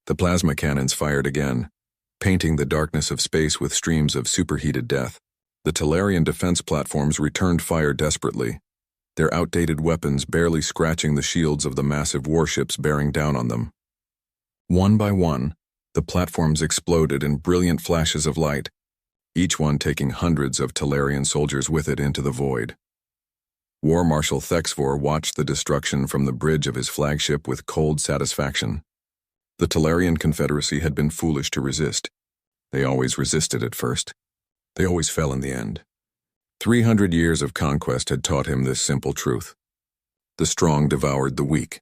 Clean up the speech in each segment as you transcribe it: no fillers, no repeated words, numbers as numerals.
The plasma cannons fired again, painting the darkness of space with streams of superheated death. The Talarian defense platforms returned fire desperately, their outdated weapons barely scratching the shields of the massive warships bearing down on them. One by one, the platforms exploded in brilliant flashes of light, each one taking hundreds of Talarian soldiers with it into the void. War Marshal Thexvor watched the destruction from the bridge of his flagship with cold satisfaction. The Talarian Confederacy had been foolish to resist. They always resisted at first. They always fell in the end. 300 years of conquest had taught him this simple truth. The strong devoured the weak.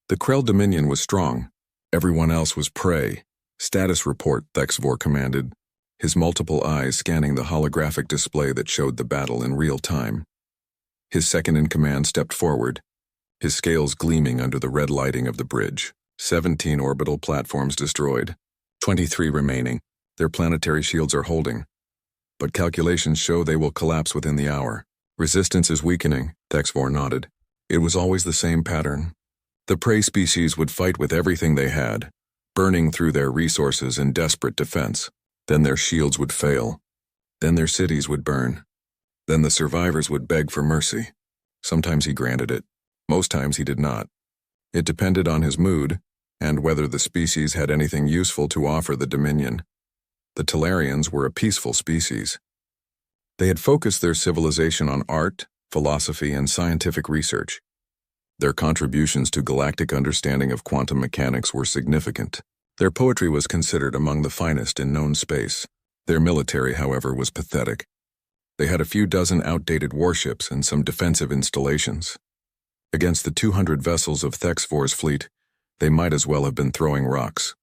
The Krell Dominion was strong. Everyone else was prey. Status report, Thexvor commanded, his multiple eyes scanning the holographic display that showed the battle in real time. His second-in-command stepped forward, his scales gleaming under the red lighting of the bridge. 17 orbital platforms destroyed, 23 remaining. Their planetary shields are holding, but calculations show they will collapse within the hour. Resistance is weakening, Thexvor nodded. It was always the same pattern. The prey species would fight with everything they had, burning through their resources in desperate defense. Then their shields would fail. Then their cities would burn. Then the survivors would beg for mercy. Sometimes he granted it. Most times he did not. It depended on his mood and whether the species had anything useful to offer the Dominion. The Talarians were a peaceful species. They had focused their civilization on art, philosophy, and scientific research. Their contributions to galactic understanding of quantum mechanics were significant. Their poetry was considered among the finest in known space. Their military, however, was pathetic. They had a few dozen outdated warships and some defensive installations. Against the 200 vessels of Thexvor's fleet, they might as well have been throwing rocks.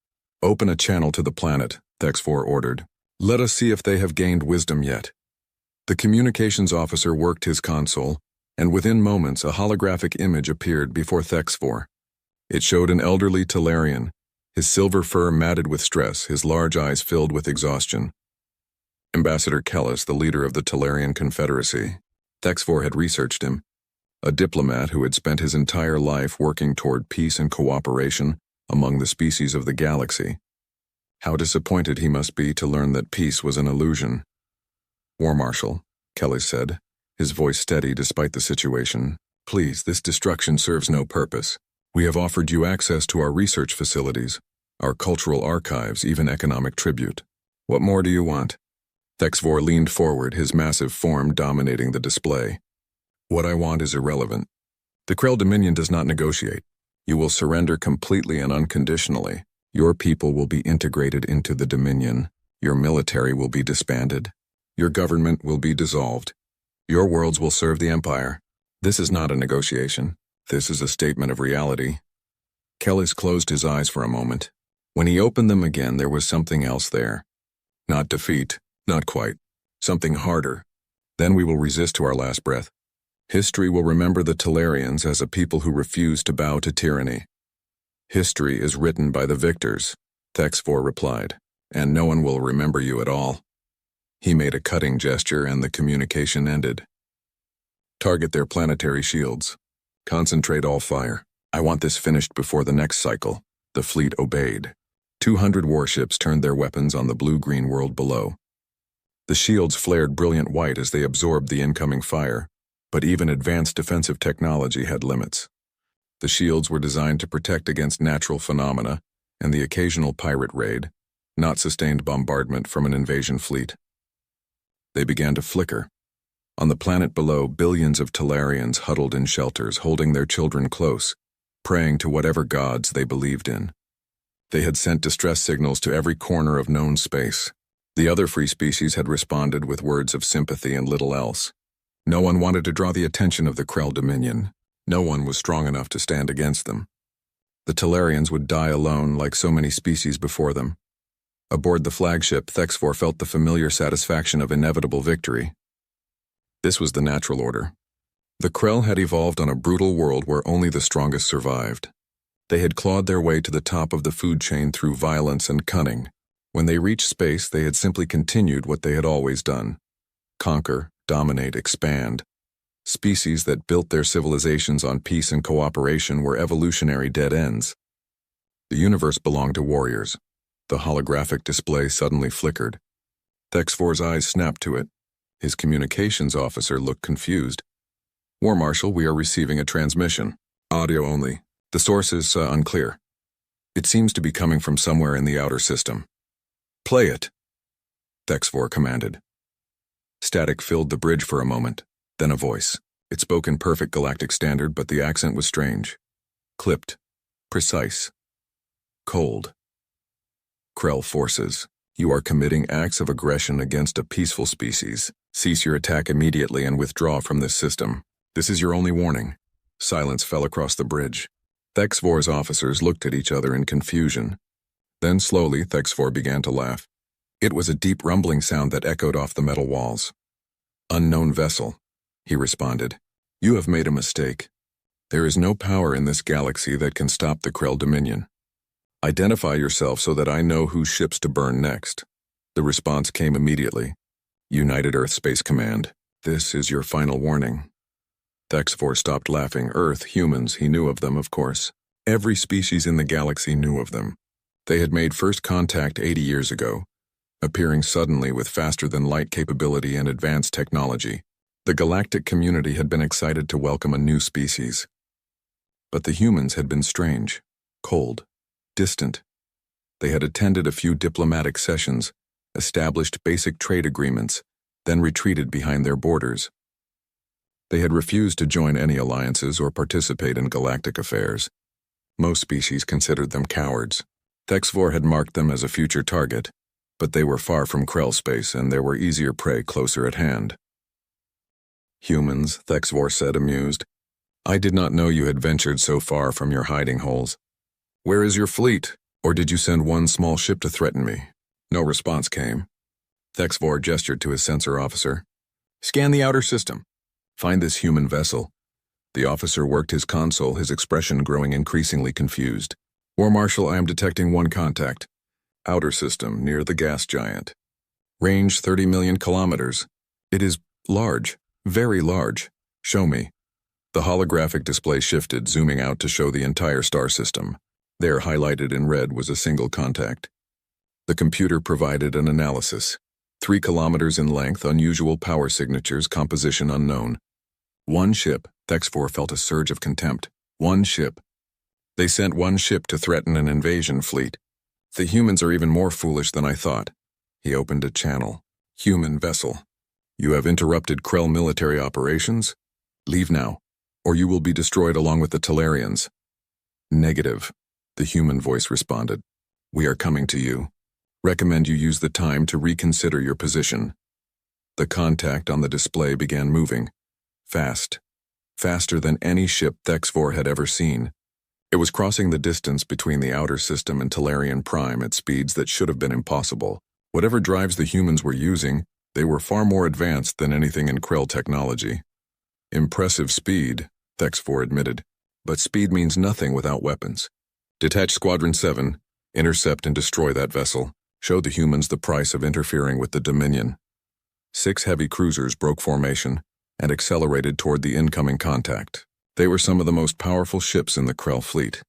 Open a channel to the planet, Thexvor ordered. Let us see if they have gained wisdom yet. The communications officer worked his console, and within moments a holographic image appeared before Thexvor. It showed an elderly Talarian, his silver fur matted with stress, his large eyes filled with exhaustion. Ambassador Kellis, the leader of the Talarian Confederacy. Thexvor had researched him. A diplomat who had spent his entire life working toward peace and cooperation among the species of the galaxy. How disappointed he must be to learn that peace was an illusion. War Marshal, Kelly said, his voice steady despite the situation. Please, this destruction serves no purpose. We have offered you access to our research facilities, our cultural archives, even economic tribute. What more do you want? Thexvor leaned forward, his massive form dominating the display. What I want is irrelevant. The Krell Dominion does not negotiate. You will surrender completely and unconditionally. Your people will be integrated into the Dominion. Your military will be disbanded. Your government will be dissolved. Your worlds will serve the Empire. This is not a negotiation. This is a statement of reality. Kellis closed his eyes for a moment. When he opened them again, there was something else there. Not defeat, not quite. Something harder. Then we will resist to our last breath. History will remember the Talarians as a people who refused to bow to tyranny. History is written by the victors, Thexvor replied, and no one will remember you at all. He made a cutting gesture and the communication ended. Target their planetary shields. Concentrate all fire. I want this finished before the next cycle. The fleet obeyed. 200 warships turned their weapons on the blue-green world below. The shields flared brilliant white as they absorbed the incoming fire, but even advanced defensive technology had limits. The shields were designed to protect against natural phenomena and the occasional pirate raid, not sustained bombardment from an invasion fleet. They began to flicker. On the planet below, billions of Talarians huddled in shelters, holding their children close, praying to whatever gods they believed in. They had sent distress signals to every corner of known space. The other free species had responded with words of sympathy and little else. No one wanted to draw the attention of the Krell Dominion. No one was strong enough to stand against them. The Talarians would die alone like so many species before them. Aboard the flagship, Thexvor felt the familiar satisfaction of inevitable victory. This was the natural order. The Krell had evolved on a brutal world where only the strongest survived. They had clawed their way to the top of the food chain through violence and cunning. When they reached space, they had simply continued what they had always done. Conquer, dominate, expand. Species that built their civilizations on peace and cooperation were evolutionary dead ends. The universe belonged to warriors. The holographic display suddenly flickered. Thexvor's eyes snapped to it. His communications officer looked confused. War Marshal, we are receiving a transmission. Audio only. The source is unclear. It seems to be coming from somewhere in the outer system. Play it, Thexvor commanded. Static filled the bridge for a moment, then a voice. It spoke in perfect galactic standard, but the accent was strange. Clipped. Precise. Cold. Krell forces. You are committing acts of aggression against a peaceful species. Cease your attack immediately and withdraw from this system. This is your only warning. Silence fell across the bridge. Thexvor's officers looked at each other in confusion. Then slowly, Thexvor began to laugh. It was a deep rumbling sound that echoed off the metal walls. Unknown vessel, he responded. You have made a mistake. There is no power in this galaxy that can stop the Krell Dominion. Identify yourself so that I know whose ships to burn next. The response came immediately. United Earth Space Command, this is your final warning. Thexvor stopped laughing. Earth, humans, he knew of them, of course. Every species in the galaxy knew of them. They had made first contact 80 years ago, appearing suddenly with faster-than-light capability and advanced technology. The galactic community had been excited to welcome a new species. But the humans had been strange, cold, distant. They had attended a few diplomatic sessions, established basic trade agreements, then retreated behind their borders. They had refused to join any alliances or participate in galactic affairs. Most species considered them cowards. Thexvor had marked them as a future target, but they were far from Krell space and there were easier prey closer at hand. Humans, Thexvor said, amused. I did not know you had ventured so far from your hiding holes. Where is your fleet? Or did you send one small ship to threaten me? No response came. Thexvor gestured to his sensor officer. Scan the outer system. Find this human vessel. The officer worked his console, his expression growing increasingly confused. War Marshal, I am detecting one contact. Outer system, near the gas giant. Range 30 million kilometers. It is large, very large. Show me. The holographic display shifted, zooming out to show the entire star system. There, highlighted in red, was a single contact. The computer provided an analysis. 3 kilometers in length, unusual power signatures, composition unknown. One ship. Thexvor felt a surge of contempt. One ship. They sent one ship to threaten an invasion fleet. The humans are even more foolish than I thought. He opened a channel. Human vessel. You have interrupted Krell military operations? Leave now, or you will be destroyed along with the Talarians. Negative, the human voice responded. We are coming to you. Recommend you use the time to reconsider your position. The contact on the display began moving. Fast. Faster than any ship Thexvor had ever seen. It was crossing the distance between the outer system and Talarian Prime at speeds that should have been impossible. Whatever drives the humans were using, they were far more advanced than anything in Krell technology. Impressive speed, Thexvor admitted, but speed means nothing without weapons. Detach Squadron 7, intercept and destroy that vessel. Show the humans the price of interfering with the Dominion. 6 heavy cruisers broke formation and accelerated toward the incoming contact. They were some of the most powerful ships in the Krell fleet,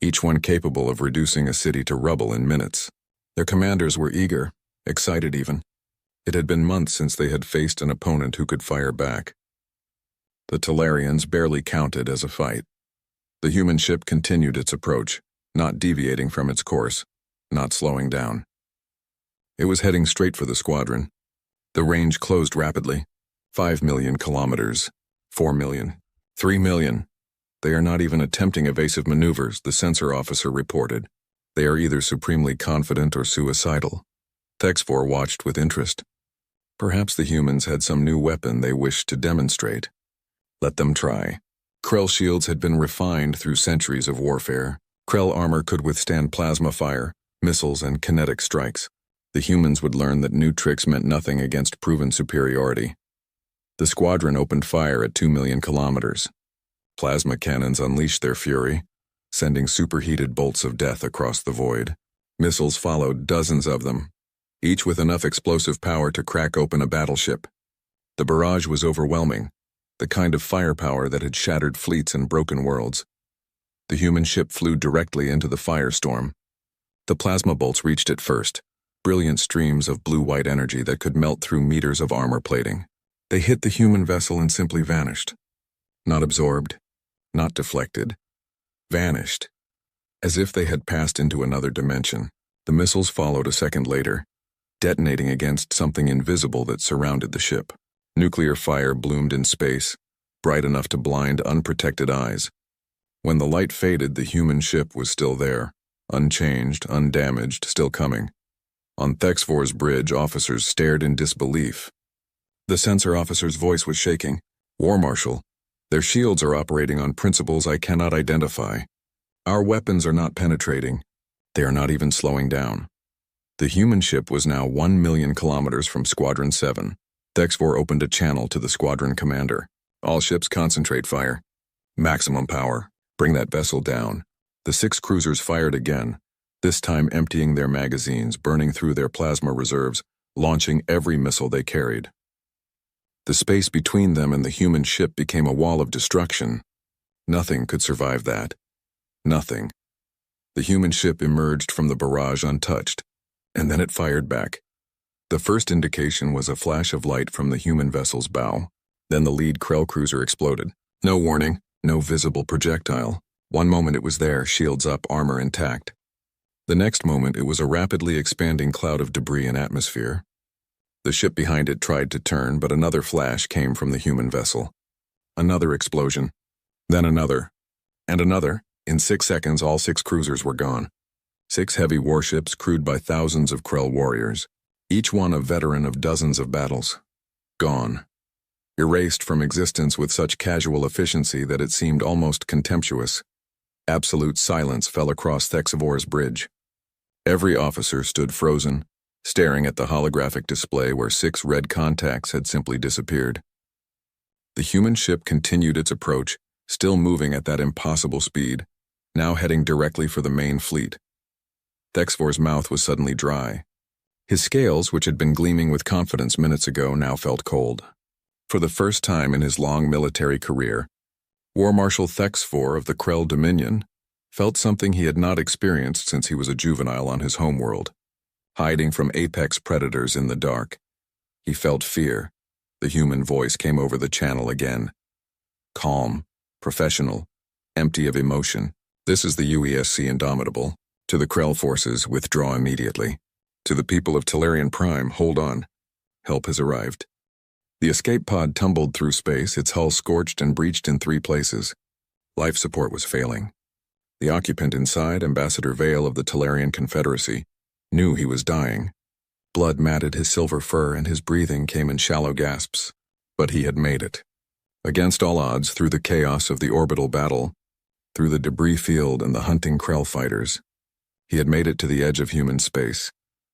each one capable of reducing a city to rubble in minutes. Their commanders were eager, excited even. It had been months since they had faced an opponent who could fire back. The Talarians barely counted as a fight. The human ship continued its approach, not deviating from its course, not slowing down. It was heading straight for the squadron. The range closed rapidly. 5 million kilometers, 4 million, 3 million. They are not even attempting evasive maneuvers, the sensor officer reported. They are either supremely confident or suicidal. Thexvor watched with interest. Perhaps the humans had some new weapon they wished to demonstrate. Let them try. Krell shields had been refined through centuries of warfare. Krell armor could withstand plasma fire, missiles, and kinetic strikes. The humans would learn that new tricks meant nothing against proven superiority. The squadron opened fire at 2 million kilometers. Plasma cannons unleashed their fury, sending superheated bolts of death across the void. Missiles followed, dozens of them, each with enough explosive power to crack open a battleship. The barrage was overwhelming, the kind of firepower that had shattered fleets and broken worlds. The human ship flew directly into the firestorm. The plasma bolts reached it first, brilliant streams of blue-white energy that could melt through meters of armor plating. They hit the human vessel and simply vanished. Not absorbed, not deflected. Vanished. As if they had passed into another dimension. The missiles followed a second later, detonating against something invisible that surrounded the ship. Nuclear fire bloomed in space, bright enough to blind unprotected eyes. When the light faded, the human ship was still there, unchanged, undamaged, still coming. On Thexvor's bridge, officers stared in disbelief. The sensor officer's voice was shaking. "War Marshal, their shields are operating on principles I cannot identify. Our weapons are not penetrating. They are not even slowing down." The human ship was now 1 million kilometers from Squadron 7. Thexvor opened a channel to the squadron commander. "All ships concentrate fire. Maximum power. Bring that vessel down." The 6 cruisers fired again, this time emptying their magazines, burning through their plasma reserves, launching every missile they carried. The space between them and the human ship became a wall of destruction. Nothing could survive that. Nothing. The human ship emerged from the barrage untouched, and then it fired back. The first indication was a flash of light from the human vessel's bow. Then the lead Krell cruiser exploded. No warning, no visible projectile. One moment it was there, shields up, armor intact. The next moment it was a rapidly expanding cloud of debris and atmosphere. The ship behind it tried to turn, but another flash came from the human vessel. Another explosion. Then another. And another. In 6 seconds, all 6 cruisers were gone. 6 heavy warships crewed by thousands of Krell warriors, each one a veteran of dozens of battles. Gone. Erased from existence with such casual efficiency that it seemed almost contemptuous. Absolute silence fell across Thexvor's bridge. Every officer stood frozen, staring at the holographic display where 6 red contacts had simply disappeared. The human ship continued its approach, still moving at that impossible speed, now heading directly for the main fleet. Thexvor's mouth was suddenly dry. His scales, which had been gleaming with confidence minutes ago, now felt cold. For the first time in his long military career, War Marshal Thexvor of the Krell Dominion felt something he had not experienced since he was a juvenile on his homeworld, hiding from apex predators in the dark. He felt fear. The human voice came over the channel again. Calm, professional, empty of emotion. "This is the UESC Indomitable. To the Krell forces, withdraw immediately. To the people of Tellarian Prime, hold on. Help has arrived." The escape pod tumbled through space, its hull scorched and breached in 3 places. Life support was failing. The occupant inside, Ambassador Vale of the Tellarian Confederacy, knew he was dying. Blood matted his silver fur and his breathing came in shallow gasps. But he had made it. Against all odds, through the chaos of the orbital battle, through the debris field and the hunting Krell fighters, he had made it to the edge of human space.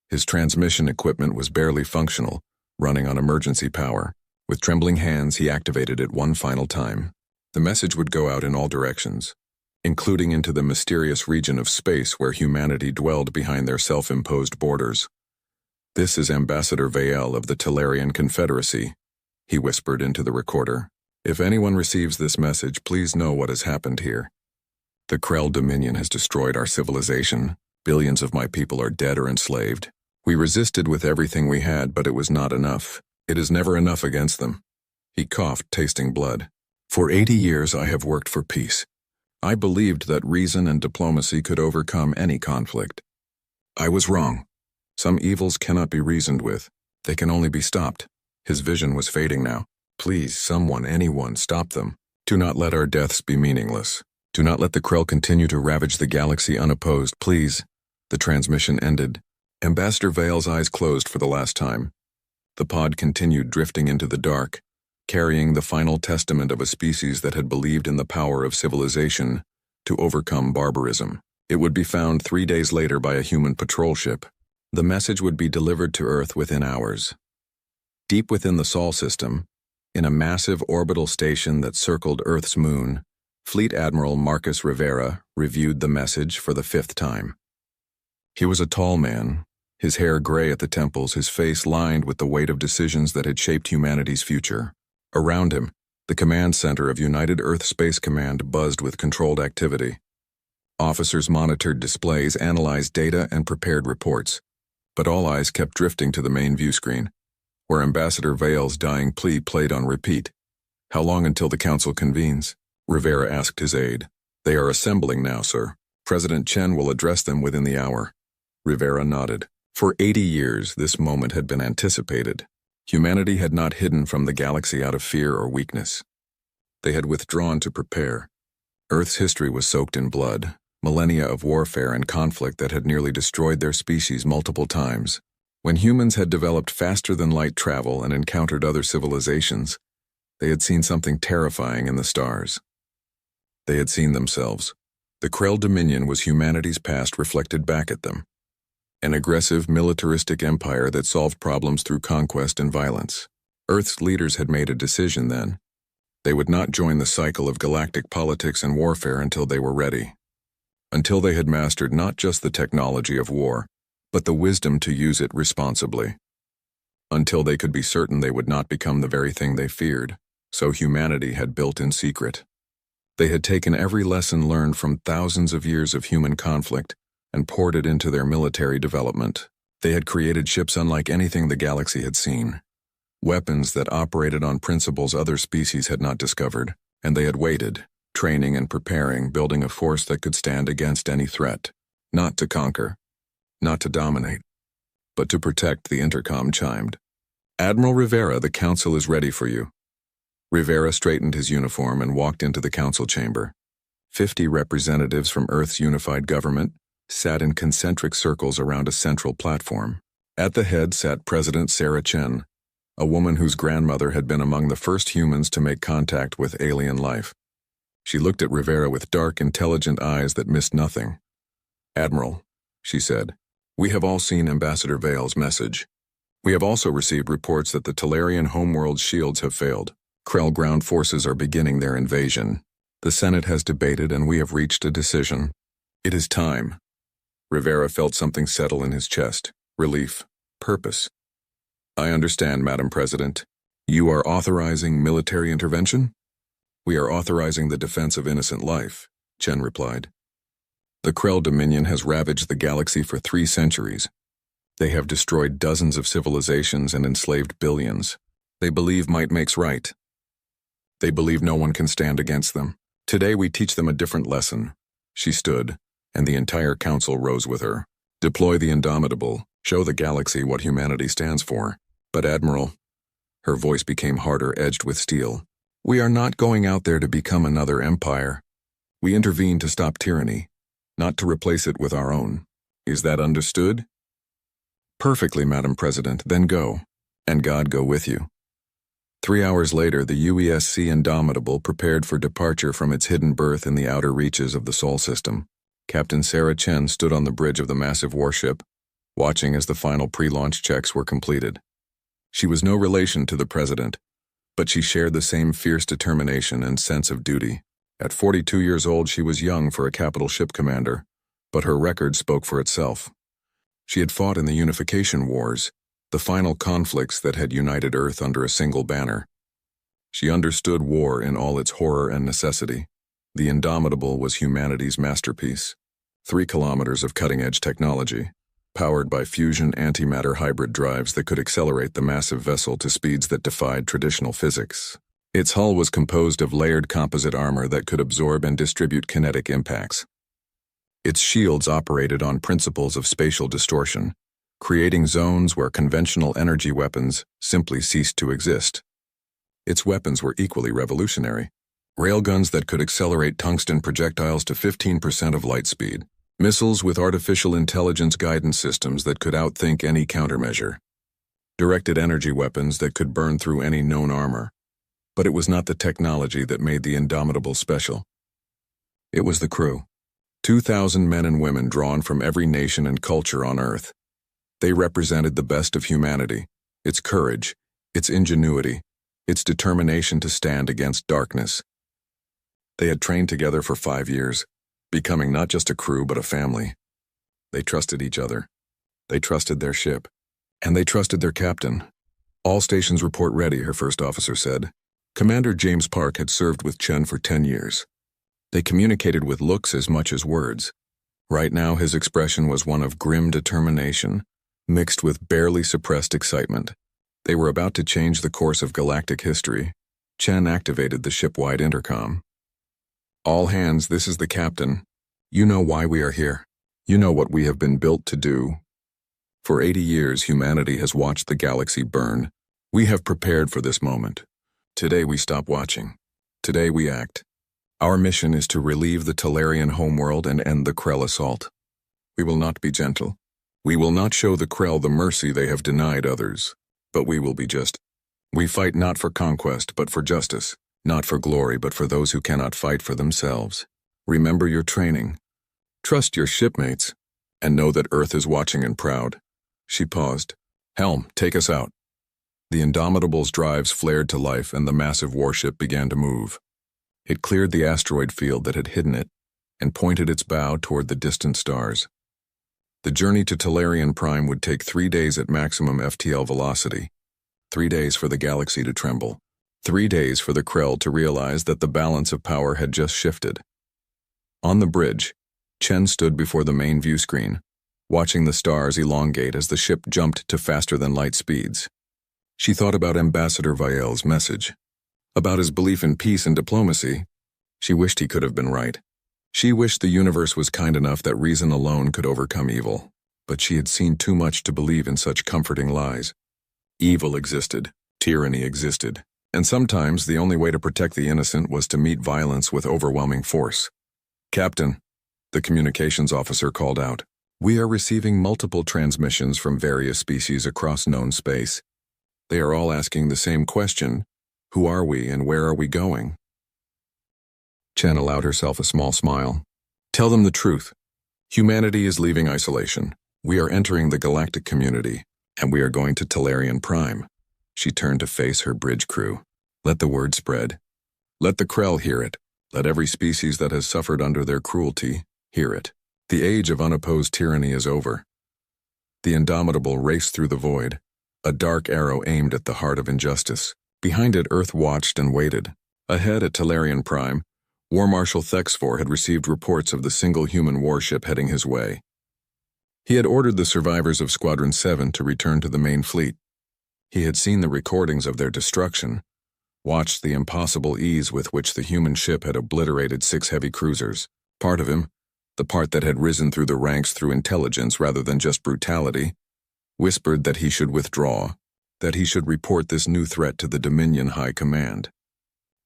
His transmission equipment was barely functional, running on emergency power. With trembling hands, he activated it one final time. The message would go out in all directions, including into the mysterious region of space where humanity dwelled behind their self-imposed borders. "This is Ambassador Vale of the Tellarian Confederacy," he whispered into the recorder. "If anyone receives this message, please know what has happened here. The Krell Dominion has destroyed our civilization. Billions of my people are dead or enslaved. We resisted with everything we had, but it was not enough. It is never enough against them." He coughed, tasting blood. "For 80 years I have worked for peace. I believed that reason and diplomacy could overcome any conflict. I was wrong. Some evils cannot be reasoned with. They can only be stopped." His vision was fading now. "Please, someone, anyone, stop them. Do not let our deaths be meaningless. Do not let the Krell continue to ravage the galaxy unopposed, please." The transmission ended. Ambassador Vale's eyes closed for the last time. The pod continued drifting into the dark, carrying the final testament of a species that had believed in the power of civilization to overcome barbarism. It would be found 3 days later by a human patrol ship. The message would be delivered to Earth within hours. Deep within the Sol system, in a massive orbital station that circled Earth's moon, Fleet Admiral Marcus Rivera reviewed the message for the 5th time. He was a tall man, his hair gray at the temples, his face lined with the weight of decisions that had shaped humanity's future. Around him, the command center of United Earth Space Command buzzed with controlled activity. Officers monitored displays, analyzed data, and prepared reports. But all eyes kept drifting to the main view screen, where Ambassador Vale's dying plea played on repeat. "How long until the council convenes?" Rivera asked his aide. "They are assembling now, sir. President Chen will address them within the hour." Rivera nodded. For 80 years, this moment had been anticipated. Humanity had not hidden from the galaxy out of fear or weakness. They had withdrawn to prepare. Earth's history was soaked in blood, millennia of warfare and conflict that had nearly destroyed their species multiple times. When humans had developed faster than light travel and encountered other civilizations, they had seen something terrifying in the stars. They had seen themselves. The Krell Dominion was humanity's past reflected back at them. An aggressive, militaristic empire that solved problems through conquest and violence. Earth's leaders had made a decision then. They would not join the cycle of galactic politics and warfare until they were ready. Until they had mastered not just the technology of war, but the wisdom to use it responsibly. Until they could be certain they would not become the very thing they feared, so humanity had built in secret. They had taken every lesson learned from thousands of years of human conflict and poured it into their military development. They had created ships unlike anything the galaxy had seen. Weapons that operated on principles other species had not discovered, and they had waited, training and preparing, building a force that could stand against any threat. Not to conquer, not to dominate, but to protect. The intercom chimed. "Admiral Rivera, the council is ready for you." Rivera straightened his uniform and walked into the council chamber. 50 representatives from Earth's unified government sat in concentric circles around a central platform. At the head sat President Sarah Chen, a woman whose grandmother had been among the first humans to make contact with alien life. She looked at Rivera with dark, intelligent eyes that missed nothing. "Admiral," she said, "we have all seen Ambassador Vale's message. We have also received reports that the Talarian homeworld shields have failed. Krell ground forces are beginning their invasion. The Senate has debated and we have reached a decision. It is time." Rivera felt something settle in his chest. Relief. Purpose. "I understand, Madam President. You are authorizing military intervention?" "We are authorizing the defense of innocent life," Chen replied. "The Krell Dominion has ravaged the galaxy for 3 centuries. They have destroyed dozens of civilizations and enslaved billions. They believe might makes right. They believe no one can stand against them. Today we teach them a different lesson." She stood, and the entire council rose with her. "Deploy the Indomitable. Show the galaxy what humanity stands for." "But Admiral," her voice became harder, edged with steel, "we are not going out there to become another empire. We intervene to stop tyranny, not to replace it with our own. Is that understood?" "Perfectly, Madam President. Then go. And God go with you." 3 hours later, the UESC Indomitable prepared for departure from its hidden berth in the outer reaches of the Sol system. Captain Sarah Chen stood on the bridge of the massive warship, watching as the final pre-launch checks were completed. She was no relation to the president, but she shared the same fierce determination and sense of duty. At 42 years old, she was young for a capital ship commander, but her record spoke for itself. She had fought in the Unification Wars, the final conflicts that had united Earth under a single banner. She understood war in all its horror and necessity. The Indomitable was humanity's masterpiece. 3 kilometers of cutting-edge technology, powered by fusion antimatter hybrid drives that could accelerate the massive vessel to speeds that defied traditional physics. Its hull was composed of layered composite armor that could absorb and distribute kinetic impacts. Its shields operated on principles of spatial distortion, creating zones where conventional energy weapons simply ceased to exist. Its weapons were equally revolutionary. Railguns that could accelerate tungsten projectiles to 15% of light speed. Missiles with artificial intelligence guidance systems that could outthink any countermeasure. Directed energy weapons that could burn through any known armor. But it was not the technology that made the Indomitable special. It was the crew. 2,000 men and women drawn from every nation and culture on Earth. They represented the best of humanity, its courage, its ingenuity, its determination to stand against darkness. They had trained together for 5 years, becoming not just a crew but a family. They trusted each other. They trusted their ship. And they trusted their captain. "All stations report ready," her first officer said. Commander James Park had served with Chen for 10 years. They communicated with looks as much as words. Right now his expression was one of grim determination, mixed with barely suppressed excitement. They were about to change the course of galactic history. Chen activated the ship-wide intercom. "All hands, this is the captain. You know why we are here. You know what we have been built to do. For 80 years, humanity has watched the galaxy burn. We have prepared for this moment. Today we stop watching. Today we act. Our mission is to relieve the Talarian homeworld and end the Krell assault. We will not be gentle. We will not show the Krell the mercy they have denied others. But we will be just. We fight not for conquest, but for justice. Not for glory, but for those who cannot fight for themselves. Remember your training. Trust your shipmates, and know that Earth is watching and proud." She paused. "Helm, take us out." The Indomitable's drives flared to life and the massive warship began to move. It cleared the asteroid field that had hidden it and pointed its bow toward the distant stars. The journey to Talarian Prime would take 3 days at maximum FTL velocity. 3 days for the galaxy to tremble. 3 days for the Krell to realize that the balance of power had just shifted. On the bridge, Chen stood before the main view screen, watching the stars elongate as the ship jumped to faster-than-light speeds. She thought about Ambassador Vael's message, about his belief in peace and diplomacy. She wished he could have been right. She wished the universe was kind enough that reason alone could overcome evil, but she had seen too much to believe in such comforting lies. Evil existed, tyranny existed, and sometimes the only way to protect the innocent was to meet violence with overwhelming force. "Captain," the communications officer called out, "we are receiving multiple transmissions from various species across known space. They are all asking the same question: who are we and where are we going?" Chen allowed herself a small smile. "Tell them the truth. Humanity is leaving isolation. We are entering the galactic community, and we are going to Talarian Prime." She turned to face her bridge crew. "Let the word spread. Let the Krell hear it. Let every species that has suffered under their cruelty hear it. The age of unopposed tyranny is over." The Indomitable raced through the void, a dark arrow aimed at the heart of injustice. Behind it, Earth watched and waited. Ahead at Talarian Prime, War Marshal Thexfor had received reports of the single human warship heading his way. He had ordered the survivors of Squadron 7 to return to the main fleet. He had seen the recordings of their destruction, watched the impossible ease with which the human ship had obliterated 6 heavy cruisers. Part of him, the part that had risen through the ranks through intelligence rather than just brutality, whispered that he should withdraw, that he should report this new threat to the Dominion High Command.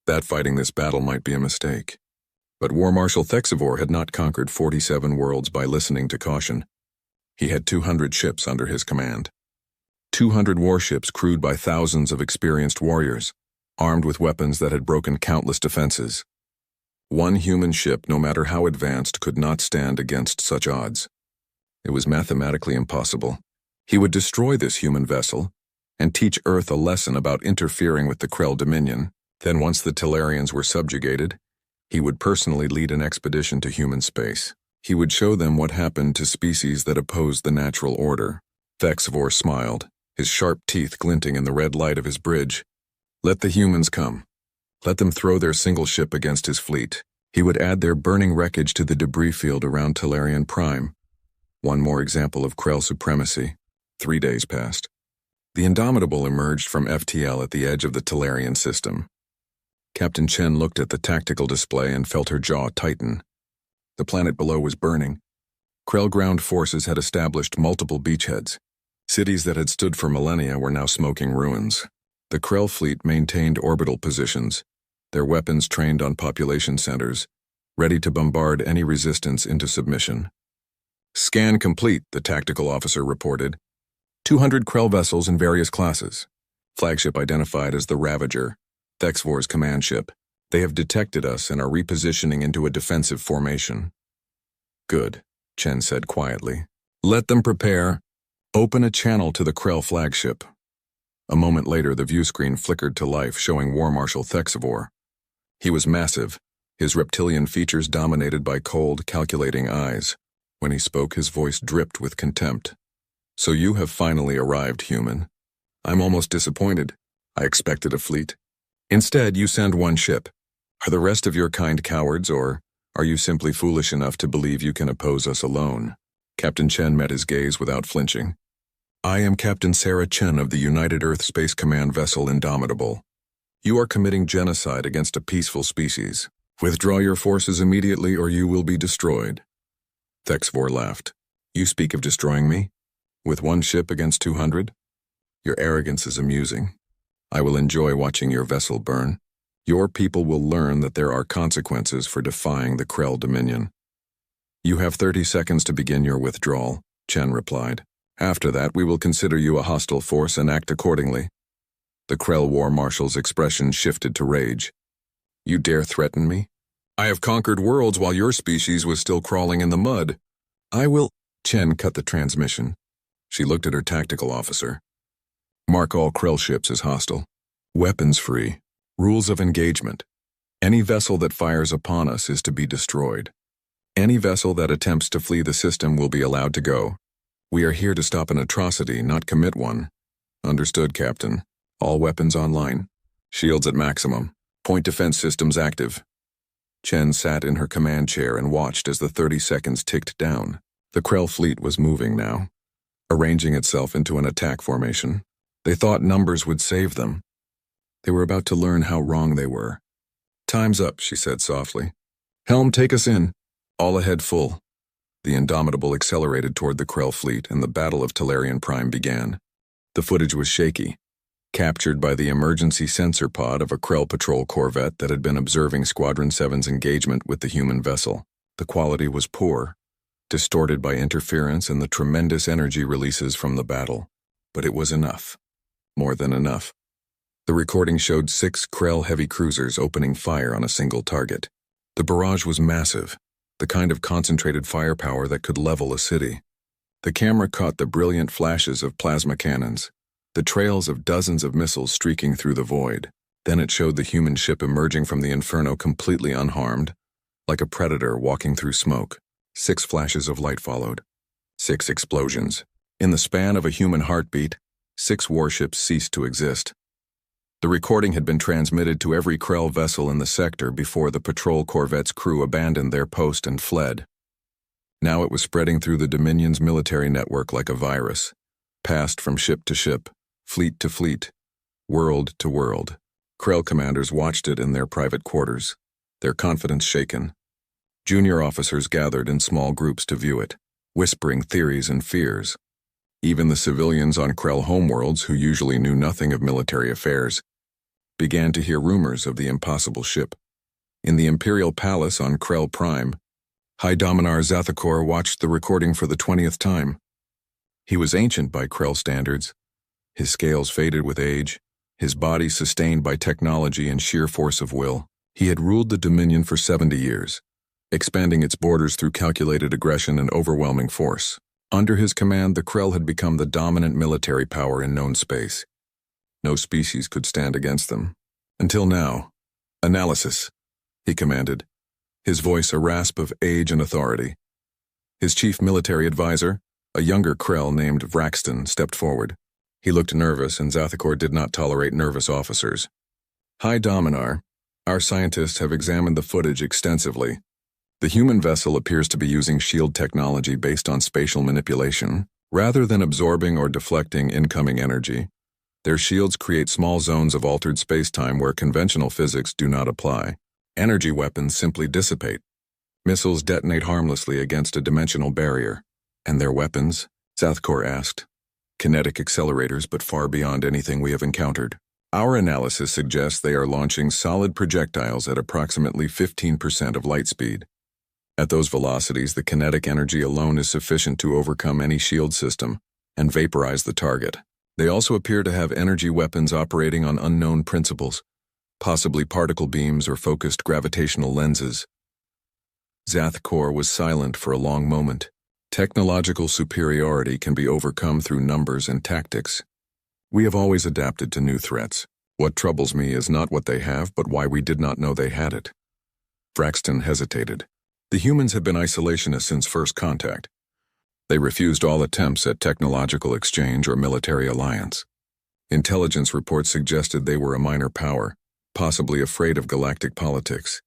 That fighting this battle might be a mistake. But War Marshal Thexivor had not conquered 47 worlds by listening to caution. He had 200 ships under his command. 200 warships crewed by thousands of experienced warriors, armed with weapons that had broken countless defenses. One human ship, no matter how advanced, could not stand against such odds. It was mathematically impossible. He would destroy this human vessel and teach Earth a lesson about interfering with the Krell Dominion. Then once the Talarians were subjugated, he would personally lead an expedition to human space. He would show them what happened to species that opposed the natural order. Thexivor smiled, his sharp teeth glinting in the red light of his bridge. Let the humans come. Let them throw their single ship against his fleet. He would add their burning wreckage to the debris field around Talarian Prime. One more example of Krell supremacy. 3 days passed. The Indomitable emerged from FTL at the edge of the Talarian system. Captain Chen looked at the tactical display and felt her jaw tighten. The planet below was burning. Krell ground forces had established multiple beachheads. Cities that had stood for millennia were now smoking ruins. The Krell fleet maintained orbital positions, their weapons trained on population centers, ready to bombard any resistance into submission. "Scan complete," the tactical officer reported. 200 Krell vessels in various classes. Flagship identified as the Ravager, Thexvor's command ship. They have detected us and are repositioning into a defensive formation. "Good," Chen said quietly. "Let them prepare. Open a channel to the Krell flagship." A moment later, the view screen flickered to life, showing War Marshal Thexivor. He was massive, his reptilian features dominated by cold, calculating eyes. When he spoke, his voice dripped with contempt. "So you have finally arrived, human. I'm almost disappointed. I expected a fleet. Instead, you send one ship. Are the rest of your kind cowards, or Are you simply foolish enough to believe you can oppose us alone? Captain Chen met his gaze without flinching. I am Captain Sarah Chen of the United Earth Space Command vessel Indomitable. You are committing genocide against a peaceful species. Withdraw your forces immediately or you will be destroyed. Thexvor laughed. You speak of destroying me? With one ship against 200? Your arrogance is amusing. I will enjoy watching your vessel burn. Your people will learn that there are consequences for defying the Krell Dominion. You have 30 seconds to begin your withdrawal, Chen replied. After that, we will consider you a hostile force and act accordingly. The Krell War Marshal's expression shifted to rage. You dare threaten me? I have conquered worlds while your species was still crawling in the mud. I will— Chen cut the transmission. She looked at her tactical officer. Mark all Krell ships as hostile. Weapons free. Rules of engagement. Any vessel that fires upon us is to be destroyed. Any vessel that attempts to flee the system will be allowed to go. We are here to stop an atrocity, not commit one. Understood, Captain. All weapons online. Shields at maximum. Point defense systems active. Chen sat in her command chair and watched as the 30 seconds ticked down. The Krell fleet was moving now, arranging itself into an attack formation. They thought numbers would save them. They were about to learn how wrong they were. Time's up, she said softly. Helm, take us in. All ahead full. The Indomitable accelerated toward the Krell fleet and the Battle of Tellarian Prime began. The footage was shaky, captured by the emergency sensor pod of a Krell patrol corvette that had been observing Squadron 7's engagement with the human vessel. The quality was poor, distorted by interference and the tremendous energy releases from the battle. But it was enough. More than enough. The recording showed 6 Krell heavy cruisers opening fire on a single target. The barrage was massive, the kind of concentrated firepower that could level a city. The camera caught the brilliant flashes of plasma cannons, the trails of dozens of missiles streaking through the void. Then it showed the human ship emerging from the inferno completely unharmed, like a predator walking through smoke. 6 flashes of light followed. 6 explosions. In the span of a human heartbeat, 6 warships ceased to exist. The recording had been transmitted to every Krell vessel in the sector before the patrol corvette's crew abandoned their post and fled. Now it was spreading through the Dominion's military network like a virus, passed from ship to ship, fleet to fleet, world to world. Krell commanders watched it in their private quarters, their confidence shaken. Junior officers gathered in small groups to view it, whispering theories and fears. Even the civilians on Krell homeworlds, who usually knew nothing of military affairs, began to hear rumors of the impossible ship. In the Imperial Palace on Krell Prime, High Dominar Zathakor watched the recording for the 20th time. He was ancient by Krell standards. His scales faded with age, his body sustained by technology and sheer force of will. He had ruled the Dominion for 70 years, expanding its borders through calculated aggression and overwhelming force. Under his command, the Krell had become the dominant military power in known space. No species could stand against them. Until now. Analysis, he commanded, his voice a rasp of age and authority. His chief military advisor, a younger Krell named Vraxton, stepped forward. He looked nervous, and Zathakor did not tolerate nervous officers. High Dominar, our scientists have examined the footage extensively. The human vessel appears to be using shield technology based on spatial manipulation. Rather than absorbing or deflecting incoming energy, their shields create small zones of altered spacetime where conventional physics do not apply. Energy weapons simply dissipate. Missiles detonate harmlessly against a dimensional barrier. And their weapons? Zathakor asked. Kinetic accelerators, but far beyond anything we have encountered. Our analysis suggests they are launching solid projectiles at approximately 15% of light speed. At those velocities, the kinetic energy alone is sufficient to overcome any shield system and vaporize the target. They also appear to have energy weapons operating on unknown principles, possibly particle beams or focused gravitational lenses. Zathakor was silent for a long moment. Technological superiority can be overcome through numbers and tactics. We have always adapted to new threats. What troubles me is not what they have, but why we did not know they had it. Fraxton hesitated. The humans had been isolationists since first contact. They refused all attempts at technological exchange or military alliance. Intelligence reports suggested they were a minor power, possibly afraid of galactic politics.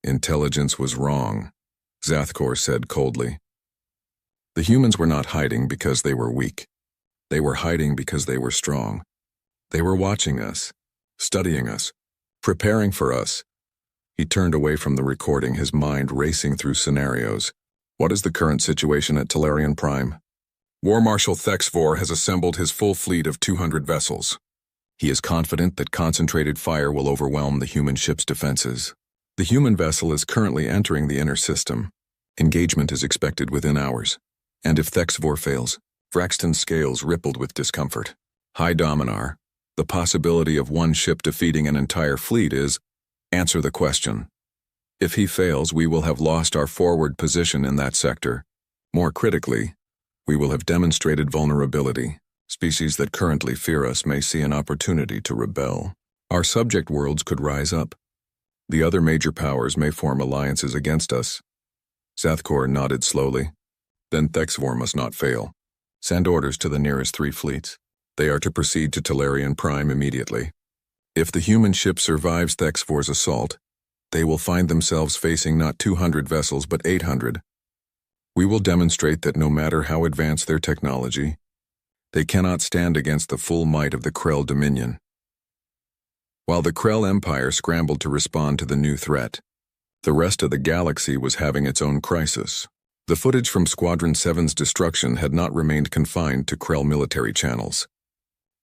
Intelligence was wrong, Zathkor said coldly. The humans were not hiding because they were weak. They were hiding because they were strong. They were watching us, studying us, preparing for us. He turned away from the recording, his mind racing through scenarios. What is the current situation at Talarian Prime? War Marshal Thexvor has assembled his full fleet of 200 vessels. He is confident that concentrated fire will overwhelm the human ship's defenses. The human vessel is currently entering the inner system. Engagement is expected within hours. And if Thexvor fails, Vraxton's scales rippled with discomfort. High Dominar, the possibility of one ship defeating an entire fleet is, answer the question. If he fails, we will have lost our forward position in that sector. More critically, we will have demonstrated vulnerability. Species that currently fear us may see an opportunity to rebel. Our subject worlds could rise up. The other major powers may form alliances against us. Zathkor nodded slowly. Then Thexvor must not fail. Send orders to the nearest 3 fleets. They are to proceed to Talarian Prime immediately. If the human ship survives Thexvor's assault, they will find themselves facing not 200 vessels but 800. We will demonstrate that no matter how advanced their technology, they cannot stand against the full might of the Krell Dominion. While the Krell Empire scrambled to respond to the new threat, the rest of the galaxy was having its own crisis. The footage from Squadron 7's destruction had not remained confined to Krell military channels.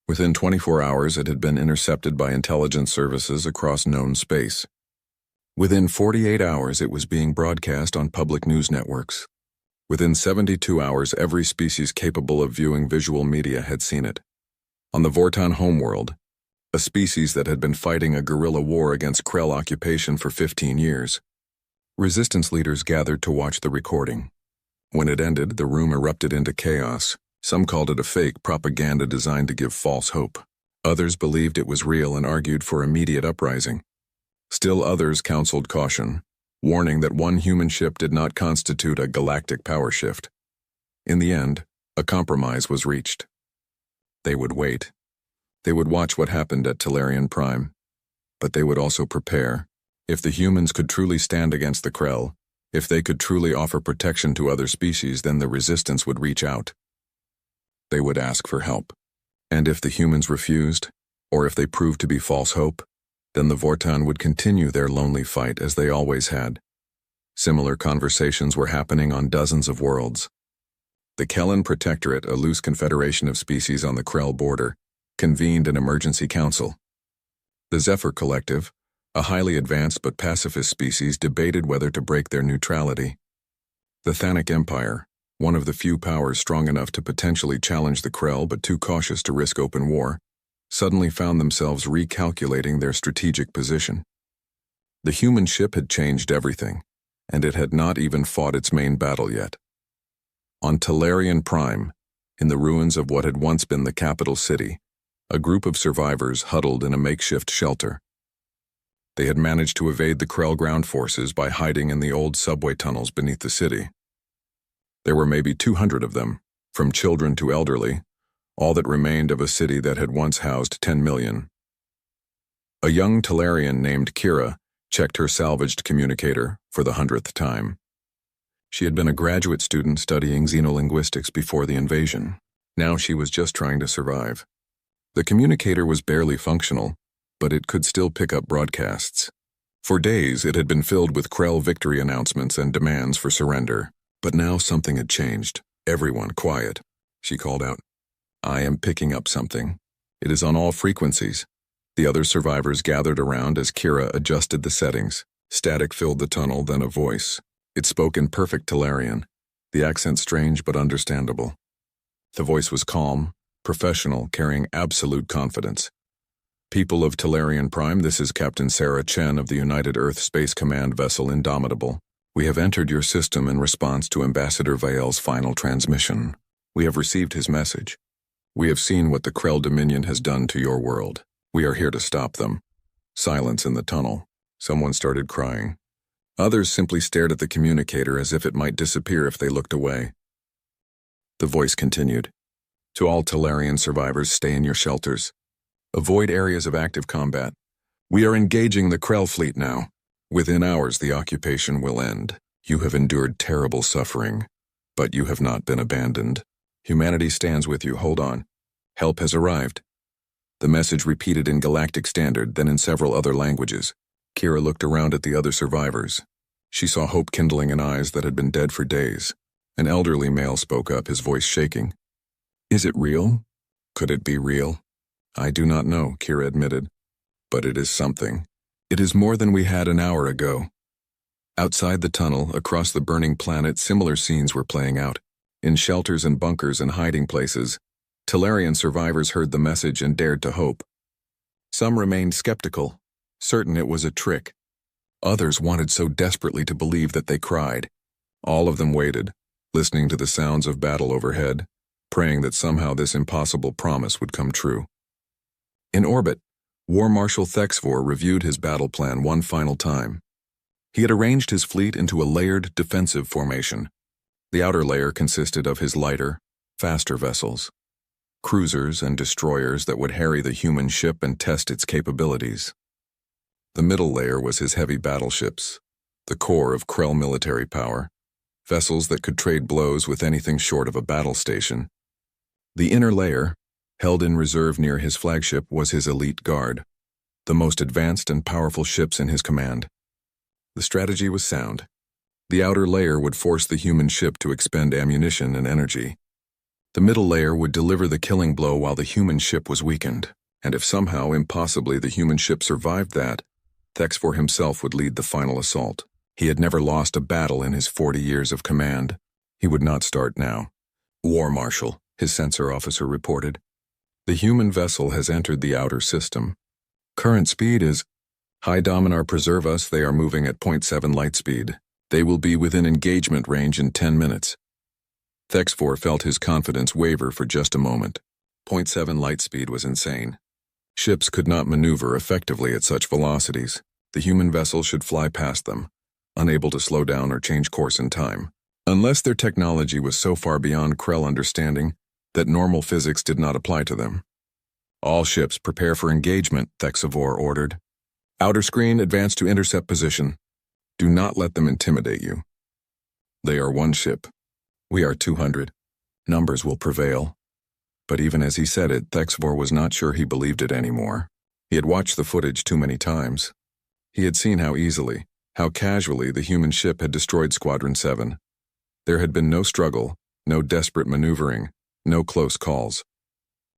Within 24 hours, it had been intercepted by intelligence services across known space. Within 48 hours, it was being broadcast on public news networks. Within 72 hours, every species capable of viewing visual media had seen it. On the Vortan homeworld, a species that had been fighting a guerrilla war against Krell occupation for 15 years, resistance leaders gathered to watch the recording. When it ended, the room erupted into chaos. Some called it a fake propaganda designed to give false hope. Others believed it was real and argued for immediate uprising. Still others counseled caution, warning that one human ship did not constitute a galactic power shift. In the end, a compromise was reached. They would wait. They would watch what happened at Talarian Prime. But they would also prepare. If the humans could truly stand against the Krell, if they could truly offer protection to other species, then the resistance would reach out. They would ask for help. And if the humans refused, or if they proved to be false hope, then the Vortan would continue their lonely fight as they always had. Similar conversations were happening on dozens of worlds. The Kellan Protectorate, a loose confederation of species on the Krell border, convened an emergency council. The Zephyr Collective, a highly advanced but pacifist species, debated whether to break their neutrality. The Thanic Empire, one of the few powers strong enough to potentially challenge the Krell but too cautious to risk open war, suddenly found themselves recalculating their strategic position. The human ship had changed everything, and it had not even fought its main battle yet. On Talarian Prime, in the ruins of what had once been the capital city, a group of survivors huddled in a makeshift shelter. They had managed to evade the Krell ground forces by hiding in the old subway tunnels beneath the city. There were maybe 200 of them, from children to elderly, all that remained of a city that had once housed 10 million. A young Talarian named Kira checked her salvaged communicator for the 100th time. She had been a graduate student studying xenolinguistics before the invasion. Now she was just trying to survive. The communicator was barely functional, but it could still pick up broadcasts. For days, it had been filled with Krell victory announcements and demands for surrender. But now something had changed. Everyone quiet. She called out, "I am picking up something. It is on all frequencies." The other survivors gathered around as Kira adjusted the settings. Static filled the tunnel, then a voice. It spoke in perfect Talarian, the accent strange but understandable. The voice was calm, professional, carrying absolute confidence. "People of Talarian Prime, this is Captain Sarah Chen of the United Earth Space Command vessel Indomitable. We have entered your system in response to Ambassador Vael's final transmission. We have received his message. We have seen what the Krell Dominion has done to your world. We are here to stop them." Silence in the tunnel. Someone started crying. Others simply stared at the communicator as if it might disappear if they looked away. The voice continued. "To all Talarian survivors, stay in your shelters. Avoid areas of active combat. We are engaging the Krell fleet now. Within hours the occupation will end. You have endured terrible suffering, but you have not been abandoned. Humanity stands with you. Hold on. Help has arrived. The message repeated in Galactic Standard, then in several other languages. Kira looked around at the other survivors. She saw hope kindling in eyes that had been dead for days. An elderly male spoke up, his voice shaking. Is it real? Could it be real? I do not know, Kira admitted. But it is something. It is more than we had an hour ago. Outside the tunnel, across the burning planet, similar scenes were playing out. In shelters and bunkers and hiding places, Talarian survivors heard the message and dared to hope. Some remained skeptical, certain it was a trick. Others wanted so desperately to believe that they cried. All of them waited, listening to the sounds of battle overhead, praying that somehow this impossible promise would come true. In orbit, War Marshal Thexvor reviewed his battle plan one final time. He had arranged his fleet into a layered defensive formation. The outer layer consisted of his lighter, faster vessels, cruisers and destroyers that would harry the human ship and test its capabilities. The middle layer was his heavy battleships, the core of Krell military power, vessels that could trade blows with anything short of a battle station. The inner layer, held in reserve near his flagship, was his elite guard, the most advanced and powerful ships in his command. The strategy was sound. The outer layer would force the human ship to expend ammunition and energy. The middle layer would deliver the killing blow while the human ship was weakened, and if somehow, impossibly, the human ship survived that, Thexvor himself would lead the final assault. He had never lost a battle in his 40 years of command. He would not start now. War Marshal, his sensor officer reported. The human vessel has entered the outer system. Current speed is High Dominar, preserve us. They are moving at 0.7 light speed. They will be within engagement range in 10 minutes. Thexvor felt his confidence waver for just a moment. 0.7 light speed was insane. Ships could not maneuver effectively at such velocities. The human vessel should fly past them, unable to slow down or change course in time. Unless their technology was so far beyond Krell understanding that normal physics did not apply to them. All ships prepare for engagement, Thexvor ordered. Outer screen, advance to intercept position. Do not let them intimidate you. They are one ship. We are 200. Numbers will prevail. But even as he said it, Thexvor was not sure he believed it anymore. He had watched the footage too many times. He had seen how easily, how casually the human ship had destroyed Squadron 7. There had been no struggle, no desperate maneuvering, no close calls.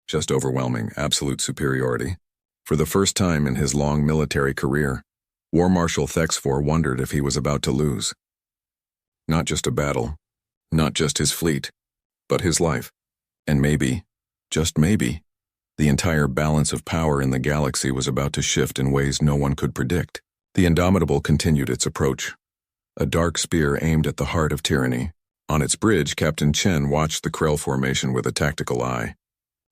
Just overwhelming, absolute superiority. For the first time in his long military career, War Marshal Thexvor wondered if he was about to lose. Not just a battle, not just his fleet, but his life. And maybe, just maybe, the entire balance of power in the galaxy was about to shift in ways no one could predict. The Indomitable continued its approach. A dark spear aimed at the heart of tyranny. On its bridge, Captain Chen watched the Krell formation with a tactical eye.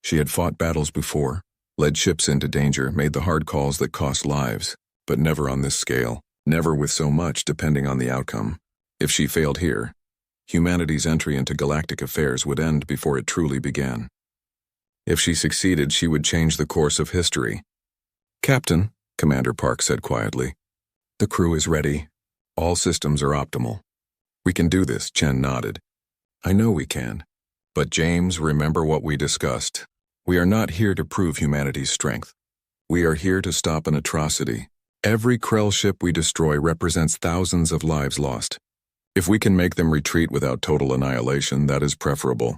She had fought battles before, led ships into danger, made the hard calls that cost lives, but never on this scale, never with so much depending on the outcome. If she failed here, humanity's entry into galactic affairs would end before it truly began. If she succeeded, she would change the course of history. Captain, Commander Park said quietly, the crew is ready. All systems are optimal. We can do this, Chen nodded. I know we can. But James, remember what we discussed. We are not here to prove humanity's strength. We are here to stop an atrocity. Every Krell ship we destroy represents thousands of lives lost. If we can make them retreat without total annihilation, that is preferable.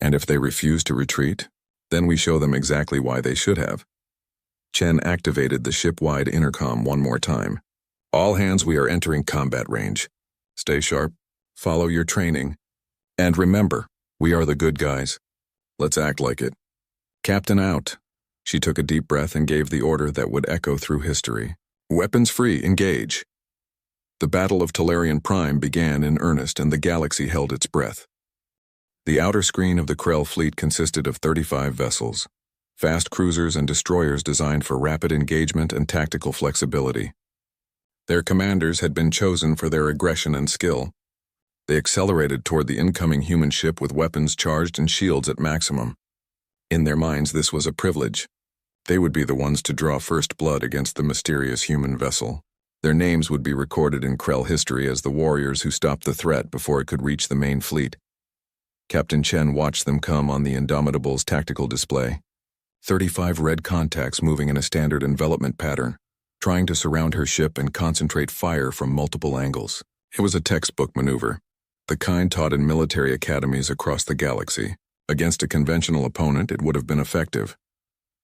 And if they refuse to retreat, then we show them exactly why they should have. Chen activated the ship-wide intercom one more time. All hands, we are entering combat range. Stay sharp, follow your training, and remember, we are the good guys. Let's act like it. Captain out. She took a deep breath and gave the order that would echo through history. Weapons free, engage. The Battle of Talarian Prime began in earnest and the galaxy held its breath. The outer screen of the Krell fleet consisted of 35 vessels, fast cruisers and destroyers designed for rapid engagement and tactical flexibility. Their commanders had been chosen for their aggression and skill. They accelerated toward the incoming human ship with weapons charged and shields at maximum. In their minds, this was a privilege. They would be the ones to draw first blood against the mysterious human vessel. Their names would be recorded in Krell history as the warriors who stopped the threat before it could reach the main fleet. Captain Chen watched them come on the Indomitable's tactical display. 35 red contacts moving in a standard envelopment pattern, trying to surround her ship and concentrate fire from multiple angles. It was a textbook maneuver, the kind taught in military academies across the galaxy. Against a conventional opponent, it would have been effective.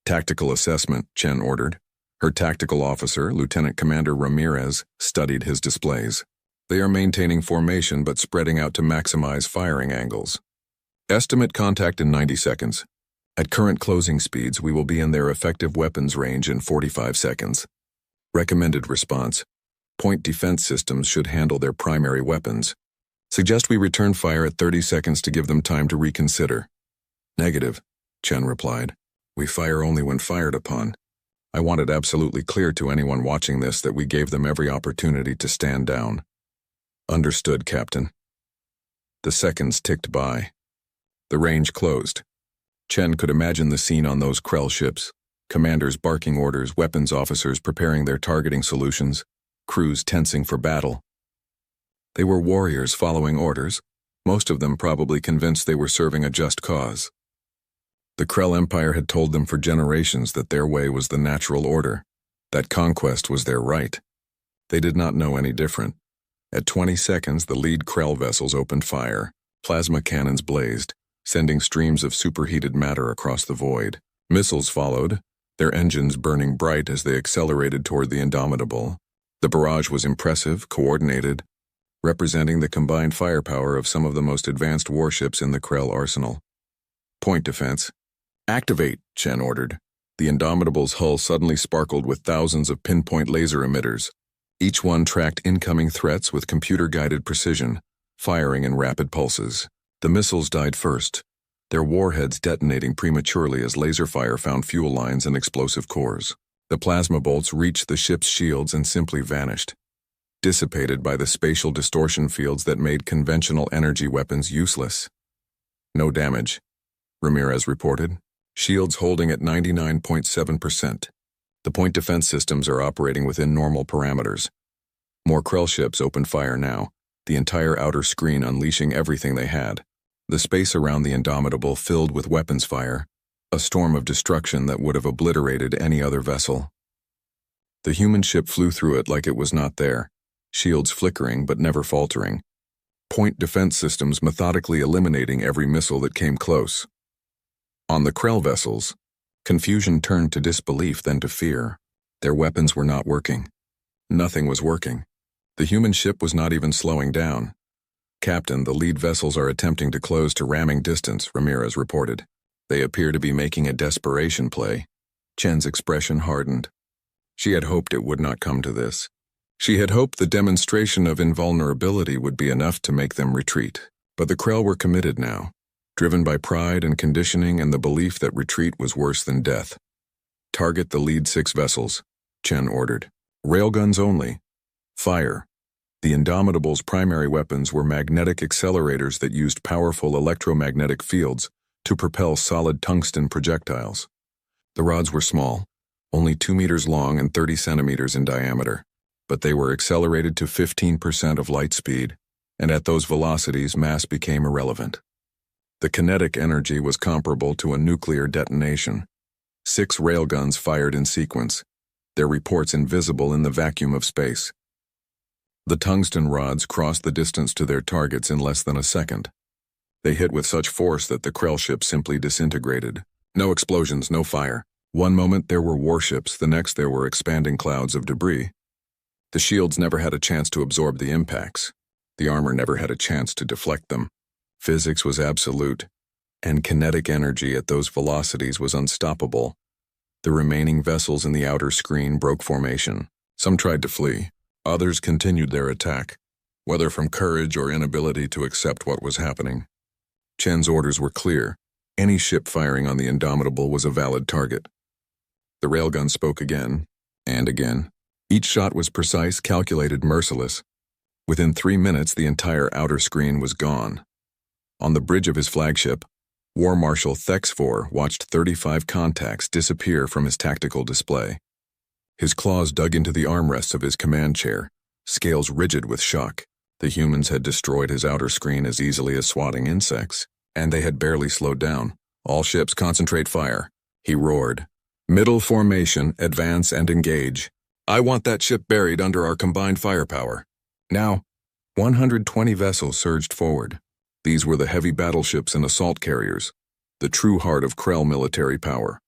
Tactical assessment, Chen ordered. Her tactical officer, Lieutenant Commander Ramirez, studied his displays. They are maintaining formation but spreading out to maximize firing angles. Estimate contact in 90 seconds. At current closing speeds, we will be in their effective weapons range in 45 seconds. Recommended response. Point defense systems should handle their primary weapons. Suggest we return fire at 30 seconds to give them time to reconsider. Negative, Chen replied. We fire only when fired upon. I want it absolutely clear to anyone watching this that we gave them every opportunity to stand down. Understood, Captain. The seconds ticked by. The range closed. Chen could imagine the scene on those Krell ships. Commanders barking orders, weapons officers preparing their targeting solutions, crews tensing for battle. They were warriors following orders, most of them probably convinced they were serving a just cause. The Krell Empire had told them for generations that their way was the natural order, that conquest was their right. They did not know any different. At 20 seconds, the lead Krell vessels opened fire. Plasma cannons blazed, sending streams of superheated matter across the void. Missiles followed, their engines burning bright as they accelerated toward the Indomitable. The barrage was impressive, coordinated, representing the combined firepower of some of the most advanced warships in the Krell arsenal. Point defense. Activate, Chen ordered. The Indomitable's hull suddenly sparkled with thousands of pinpoint laser emitters. Each one tracked incoming threats with computer-guided precision, firing in rapid pulses. The missiles died first, their warheads detonating prematurely as laser fire found fuel lines and explosive cores. The plasma bolts reached the ship's shields and simply vanished, dissipated by the spatial distortion fields that made conventional energy weapons useless. No damage, Ramirez reported. Shields holding at 99.7%. The point defense systems are operating within normal parameters. More Krell ships opened fire now, the entire outer screen unleashing everything they had. The space around the Indomitable filled with weapons fire, a storm of destruction that would have obliterated any other vessel. The human ship flew through it like it was not there, shields flickering but never faltering. Point defense systems methodically eliminating every missile that came close. On the Krell vessels, confusion turned to disbelief, then to fear. Their weapons were not working. Nothing was working. The human ship was not even slowing down. Captain, the lead vessels are attempting to close to ramming distance, Ramirez reported. They appear to be making a desperation play. Chen's expression hardened. She had hoped it would not come to this. She had hoped the demonstration of invulnerability would be enough to make them retreat. But the Krell were committed now, driven by pride and conditioning and the belief that retreat was worse than death. Target the lead 6 vessels, Chen ordered. Railguns only. Fire. The Indomitable's primary weapons were magnetic accelerators that used powerful electromagnetic fields to propel solid tungsten projectiles. The rods were small, only 2 meters long and 30 centimeters in diameter, but they were accelerated to 15% of light speed, and at those velocities mass became irrelevant. The kinetic energy was comparable to a nuclear detonation. 6 railguns fired in sequence, their reports invisible in the vacuum of space. The tungsten rods crossed the distance to their targets in less than a second. They hit with such force that the Krell ship simply disintegrated. No explosions, no fire. One moment there were warships, the next there were expanding clouds of debris. The shields never had a chance to absorb the impacts. The armor never had a chance to deflect them. Physics was absolute, and kinetic energy at those velocities was unstoppable. The remaining vessels in the outer screen broke formation. Some tried to flee. Others continued their attack, whether from courage or inability to accept what was happening. Chen's orders were clear. Any ship firing on the Indomitable was a valid target. The railgun spoke again, and again. Each shot was precise, calculated, merciless. Within 3 minutes, the entire outer screen was gone. On the bridge of his flagship, War Marshal Thexfor watched 35 contacts disappear from his tactical display. His claws dug into the armrests of his command chair, scales rigid with shock. The humans had destroyed his outer screen as easily as swatting insects, and they had barely slowed down. All ships concentrate fire, he roared. Middle formation, advance and engage. I want that ship buried under our combined firepower. Now, 120 vessels surged forward. These were the heavy battleships and assault carriers, the true heart of Krell military power.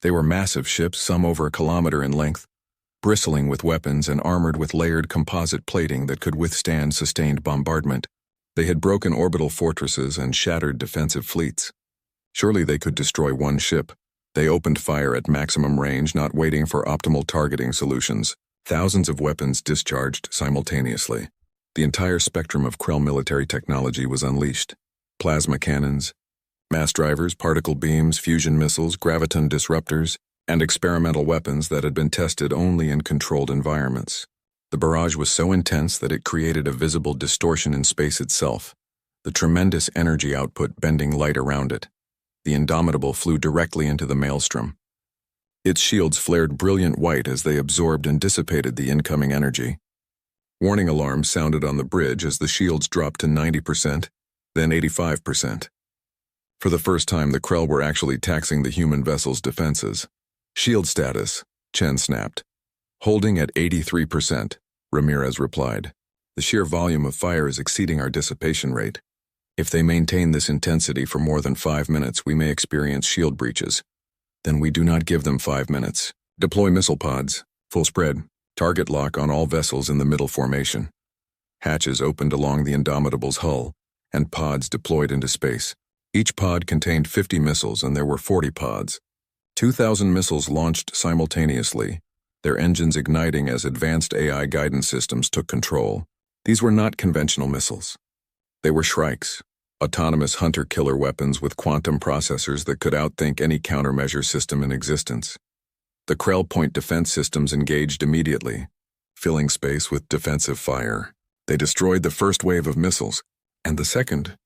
They were massive ships, some over a kilometer in length, bristling with weapons and armored with layered composite plating that could withstand sustained bombardment. They had broken orbital fortresses and shattered defensive fleets. Surely they could destroy one ship. They opened fire at maximum range, not waiting for optimal targeting solutions. Thousands of weapons discharged simultaneously. The entire spectrum of Krell military technology was unleashed. Plasma cannons, mass drivers, particle beams, fusion missiles, graviton disruptors, and experimental weapons that had been tested only in controlled environments. The barrage was so intense that it created a visible distortion in space itself, the tremendous energy output bending light around it. The Indomitable flew directly into the maelstrom. Its shields flared brilliant white as they absorbed and dissipated the incoming energy. Warning alarms sounded on the bridge as the shields dropped to 90%, then 85%. For the first time, the Krell were actually taxing the human vessel's defenses. Shield status, Chen snapped. Holding at 83%, Ramirez replied. The sheer volume of fire is exceeding our dissipation rate. If they maintain this intensity for more than 5 minutes, we may experience shield breaches. Then we do not give them 5 minutes. Deploy missile pods, full spread, target lock on all vessels in the middle formation. Hatches opened along the Indomitable's hull, and pods deployed into space. Each pod contained 50 missiles, and there were 40 pods. 2,000 missiles launched simultaneously, their engines igniting as advanced AI guidance systems took control. These were not conventional missiles. They were Shrikes, autonomous hunter-killer weapons with quantum processors that could outthink any countermeasure system in existence. The Krell point defense systems engaged immediately, filling space with defensive fire. They destroyed the first wave of missiles, and the second.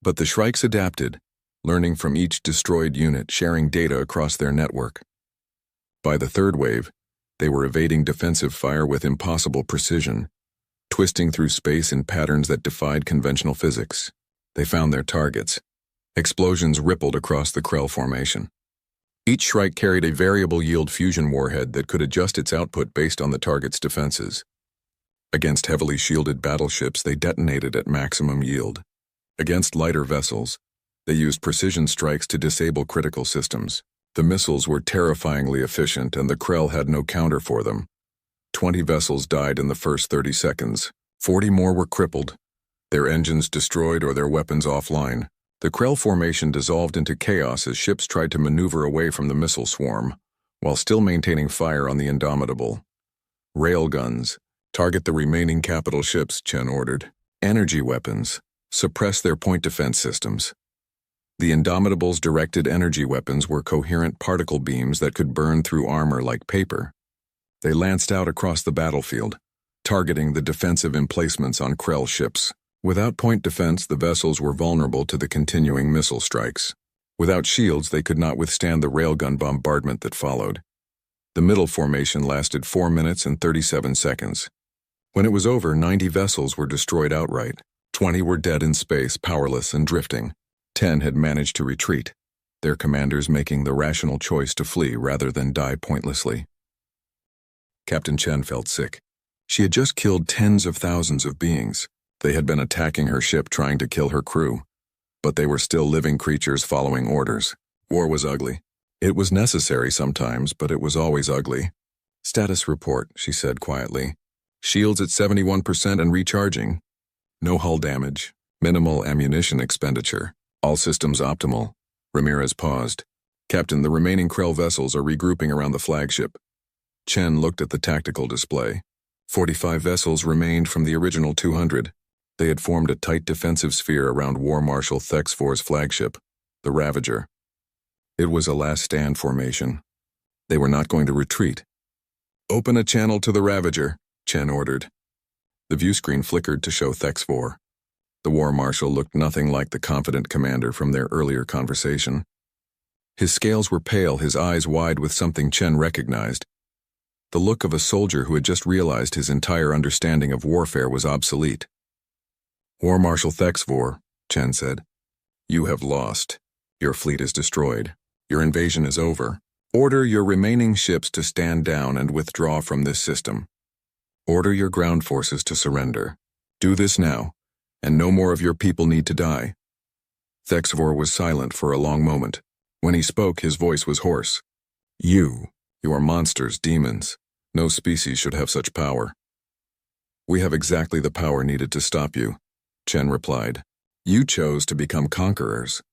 But the Shrikes adapted, learning from each destroyed unit, sharing data across their network. By the third wave, they were evading defensive fire with impossible precision, twisting through space in patterns that defied conventional physics. They found their targets. Explosions rippled across the Krell formation. Each Shrike carried a variable yield fusion warhead that could adjust its output based on the target's defenses. Against heavily shielded battleships, they detonated at maximum yield. Against lighter vessels, they used precision strikes to disable critical systems. The missiles were terrifyingly efficient, and the Krell had no counter for them. 20 vessels died in the first 30 seconds. 40 more were crippled, their engines destroyed or their weapons offline. The Krell formation dissolved into chaos as ships tried to maneuver away from the missile swarm, while still maintaining fire on the Indomitable. Railguns, target the remaining capital ships, Chen ordered. Energy weapons, suppress their point defense systems. The Indomitable's directed energy weapons were coherent particle beams that could burn through armor like paper. They lanced out across the battlefield, targeting the defensive emplacements on Krell ships. Without point defense, the vessels were vulnerable to the continuing missile strikes. Without shields, they could not withstand the railgun bombardment that followed. The middle formation lasted 4 minutes and 37 seconds. When it was over, 90 vessels were destroyed outright. 20 were dead in space, powerless and drifting. 10 had managed to retreat, their commanders making the rational choice to flee rather than die pointlessly. Captain Chen felt sick. She had just killed tens of thousands of beings. They had been attacking her ship, trying to kill her crew. But they were still living creatures following orders. War was ugly. It was necessary sometimes, but it was always ugly. Status report, she said quietly. Shields at 71% and recharging. No hull damage. Minimal ammunition expenditure. All systems optimal. Ramirez paused. Captain, the remaining Krell vessels are regrouping around the flagship. Chen looked at the tactical display. 45 vessels remained from the original 200. They had formed a tight defensive sphere around War Marshal Thexfor's flagship, the Ravager. It was a last stand formation. They were not going to retreat. Open a channel to the Ravager, Chen ordered. The view screen flickered to show Thexfor. The War Marshal looked nothing like the confident commander from their earlier conversation. His scales were pale, his eyes wide with something Chen recognized. the look of a soldier who had just realized his entire understanding of warfare was obsolete. "War Marshal Thexvor," Chen said, "you have lost. Your fleet is destroyed. Your invasion is over. Order your remaining ships to stand down and withdraw from this system. Order your ground forces to surrender. Do this now, and no more of your people need to die." Thexvor was silent for a long moment. When he spoke, his voice was hoarse. You are monsters, demons. No species should have such power." "We have exactly the power needed to stop you," Chen replied. "You chose to become conquerors.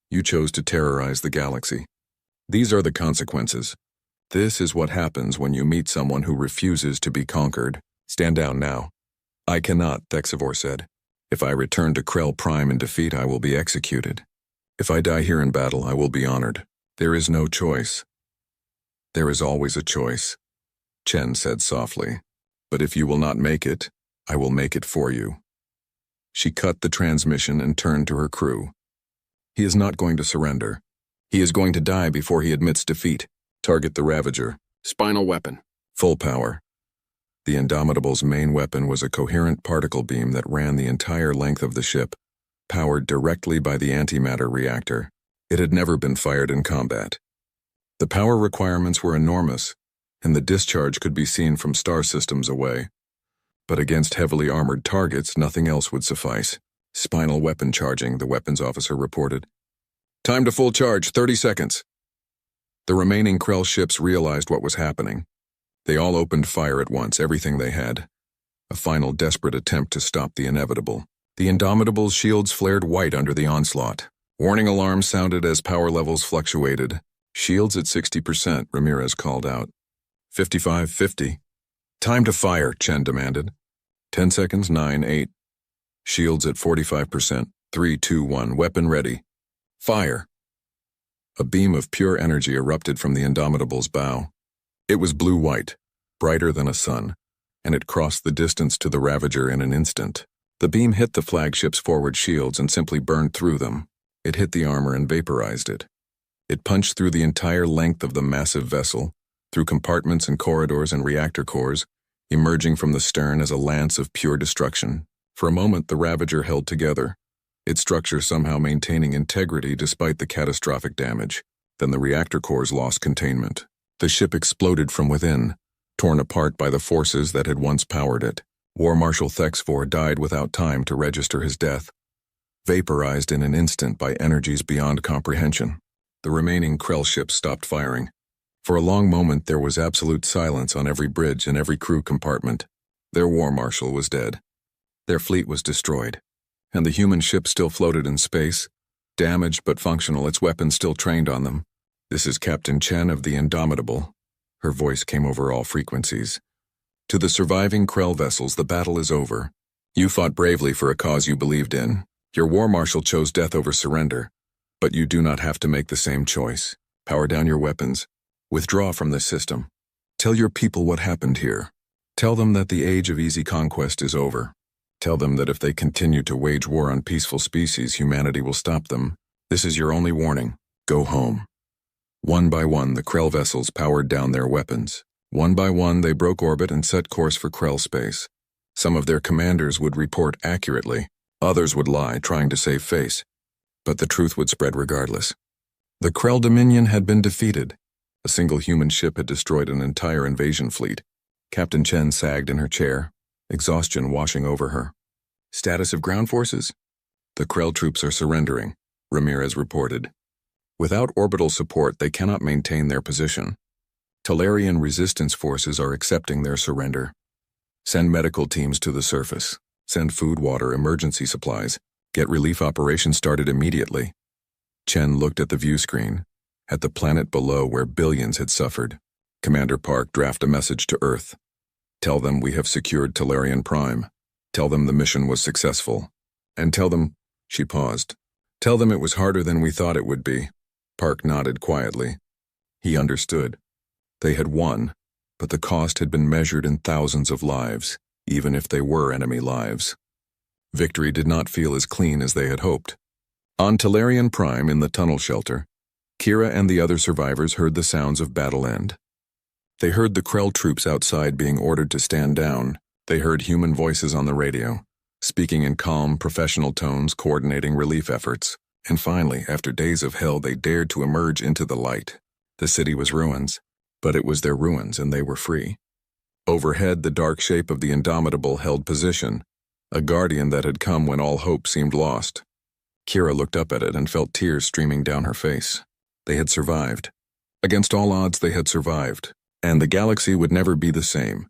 You chose to terrorize the galaxy. These are the consequences. This is what happens when you meet someone who refuses to be conquered. Stand down now." "I cannot," Thexvor said. "If I return to Krell Prime in defeat, I will be executed. If I die here in battle, I will be honored. There is no choice." "There is always a choice," Chen said softly. "But if you will not make it, I will make it for you." She cut the transmission and turned to her crew. "He is not going to surrender. He is going to die before he admits defeat. Target the Ravager. Spinal weapon. Full power." The Indomitable's main weapon was a coherent particle beam that ran the entire length of the ship, powered directly by the antimatter reactor. It had never been fired in combat. The power requirements were enormous, and the discharge could be seen from star systems away. But against heavily armored targets, nothing else would suffice. "Spinal weapon charging," the weapons officer reported. "Time to full charge, 30 seconds. The remaining Krell ships realized what was happening. They all opened fire at once, everything they had. A final desperate attempt to stop the inevitable. The Indomitable's shields flared white under the onslaught. Warning alarms sounded as power levels fluctuated. "Shields at 60%, Ramirez called out. 55, 50. "Time to fire," Chen demanded. 10 seconds, 9, 8. "Shields at 45%, 3, 2, 1, weapon ready. Fire." A beam of pure energy erupted from the Indomitable's bow. It was blue-white, brighter than a sun, and it crossed the distance to the Ravager in an instant. The beam hit the flagship's forward shields and simply burned through them. It hit the armor and vaporized it. It punched through the entire length of the massive vessel, through compartments and corridors and reactor cores, emerging from the stern as a lance of pure destruction. For a moment, the Ravager held together, its structure somehow maintaining integrity despite the catastrophic damage. Then the reactor cores lost containment. The ship exploded from within, torn apart by the forces that had once powered it. War Marshal Thexvor died without time to register his death, vaporized in an instant by energies beyond comprehension. The remaining Krell ships stopped firing. For a long moment there was absolute silence on every bridge and every crew compartment. Their War Marshal was dead. Their fleet was destroyed. And the human ship still floated in space, damaged but functional, its weapons still trained on them. "This is Captain Chen of the Indomitable." Her voice came over all frequencies. "To the surviving Krell vessels, the battle is over. You fought bravely for a cause you believed in. Your War Marshal chose death over surrender. But you do not have to make the same choice. Power down your weapons. Withdraw from this system. Tell your people what happened here. Tell them that the age of easy conquest is over. Tell them that if they continue to wage war on peaceful species, humanity will stop them. This is your only warning. Go home." One by one, the Krell vessels powered down their weapons. One by one, they broke orbit and set course for Krell space. Some of their commanders would report accurately. Others would lie, trying to save face. But the truth would spread regardless. The Krell Dominion had been defeated. A single human ship had destroyed an entire invasion fleet. Captain Chen sagged in her chair, exhaustion washing over her. "Status of ground forces?" "The Krell troops are surrendering," Ramirez reported. "Without orbital support, they cannot maintain their position. Talarian resistance forces are accepting their surrender. Send medical teams to the surface. Send food, water, emergency supplies. Get relief operations started immediately." Chen looked at the view screen, at the planet below where billions had suffered. "Commander Park, draft a message to Earth. Tell them we have secured Talarian Prime. Tell them the mission was successful. And tell them," she paused, "tell them it was harder than we thought it would be." Park nodded quietly. He understood. They had won, but the cost had been measured in thousands of lives, even if they were enemy lives. Victory did not feel as clean as they had hoped. On Talarian Prime in the tunnel shelter, Kira and the other survivors heard the sounds of battle end. They heard the Krell troops outside being ordered to stand down. They heard human voices on the radio, speaking in calm, professional tones, coordinating relief efforts. And finally, after days of hell, they dared to emerge into the light. The city was ruins, but it was their ruins and they were free. Overhead, the dark shape of the Indomitable held position, a guardian that had come when all hope seemed lost. Kira looked up at it and felt tears streaming down her face. They had survived. Against all odds, they had survived, and the galaxy would never be the same.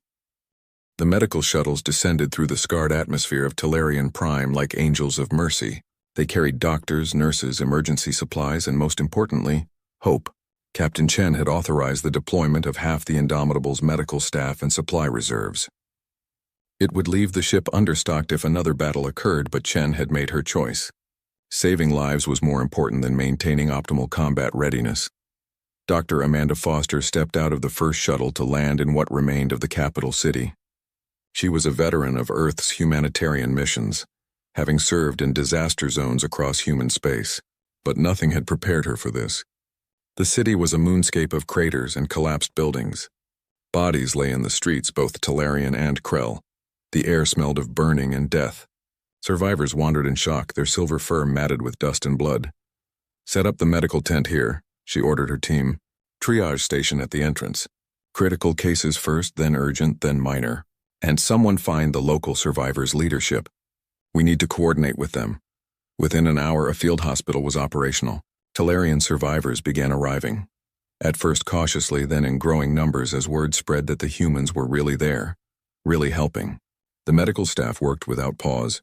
The medical shuttles descended through the scarred atmosphere of Talarian Prime like angels of mercy. They carried doctors, nurses, emergency supplies, and most importantly, hope. Captain Chen had authorized the deployment of half the Indomitable's medical staff and supply reserves. It would leave the ship understocked if another battle occurred, but Chen had made her choice. Saving lives was more important than maintaining optimal combat readiness. Dr. Amanda Foster stepped out of the first shuttle to land in what remained of the capital city. She was a veteran of Earth's humanitarian missions, having served in disaster zones across human space, but nothing had prepared her for this. The city was a moonscape of craters and collapsed buildings. Bodies lay in the streets, both Talarian and Krell. The air smelled of burning and death. Survivors wandered in shock, their silver fur matted with dust and blood. "Set up the medical tent here," she ordered her team. "Triage station at the entrance. Critical cases first, then urgent, then minor. And someone find the local survivors' leadership. We need to coordinate with them." Within an hour, a field hospital was operational. Talarian survivors began arriving. At first cautiously, then in growing numbers as word spread that the humans were really there, really helping. The medical staff worked without pause,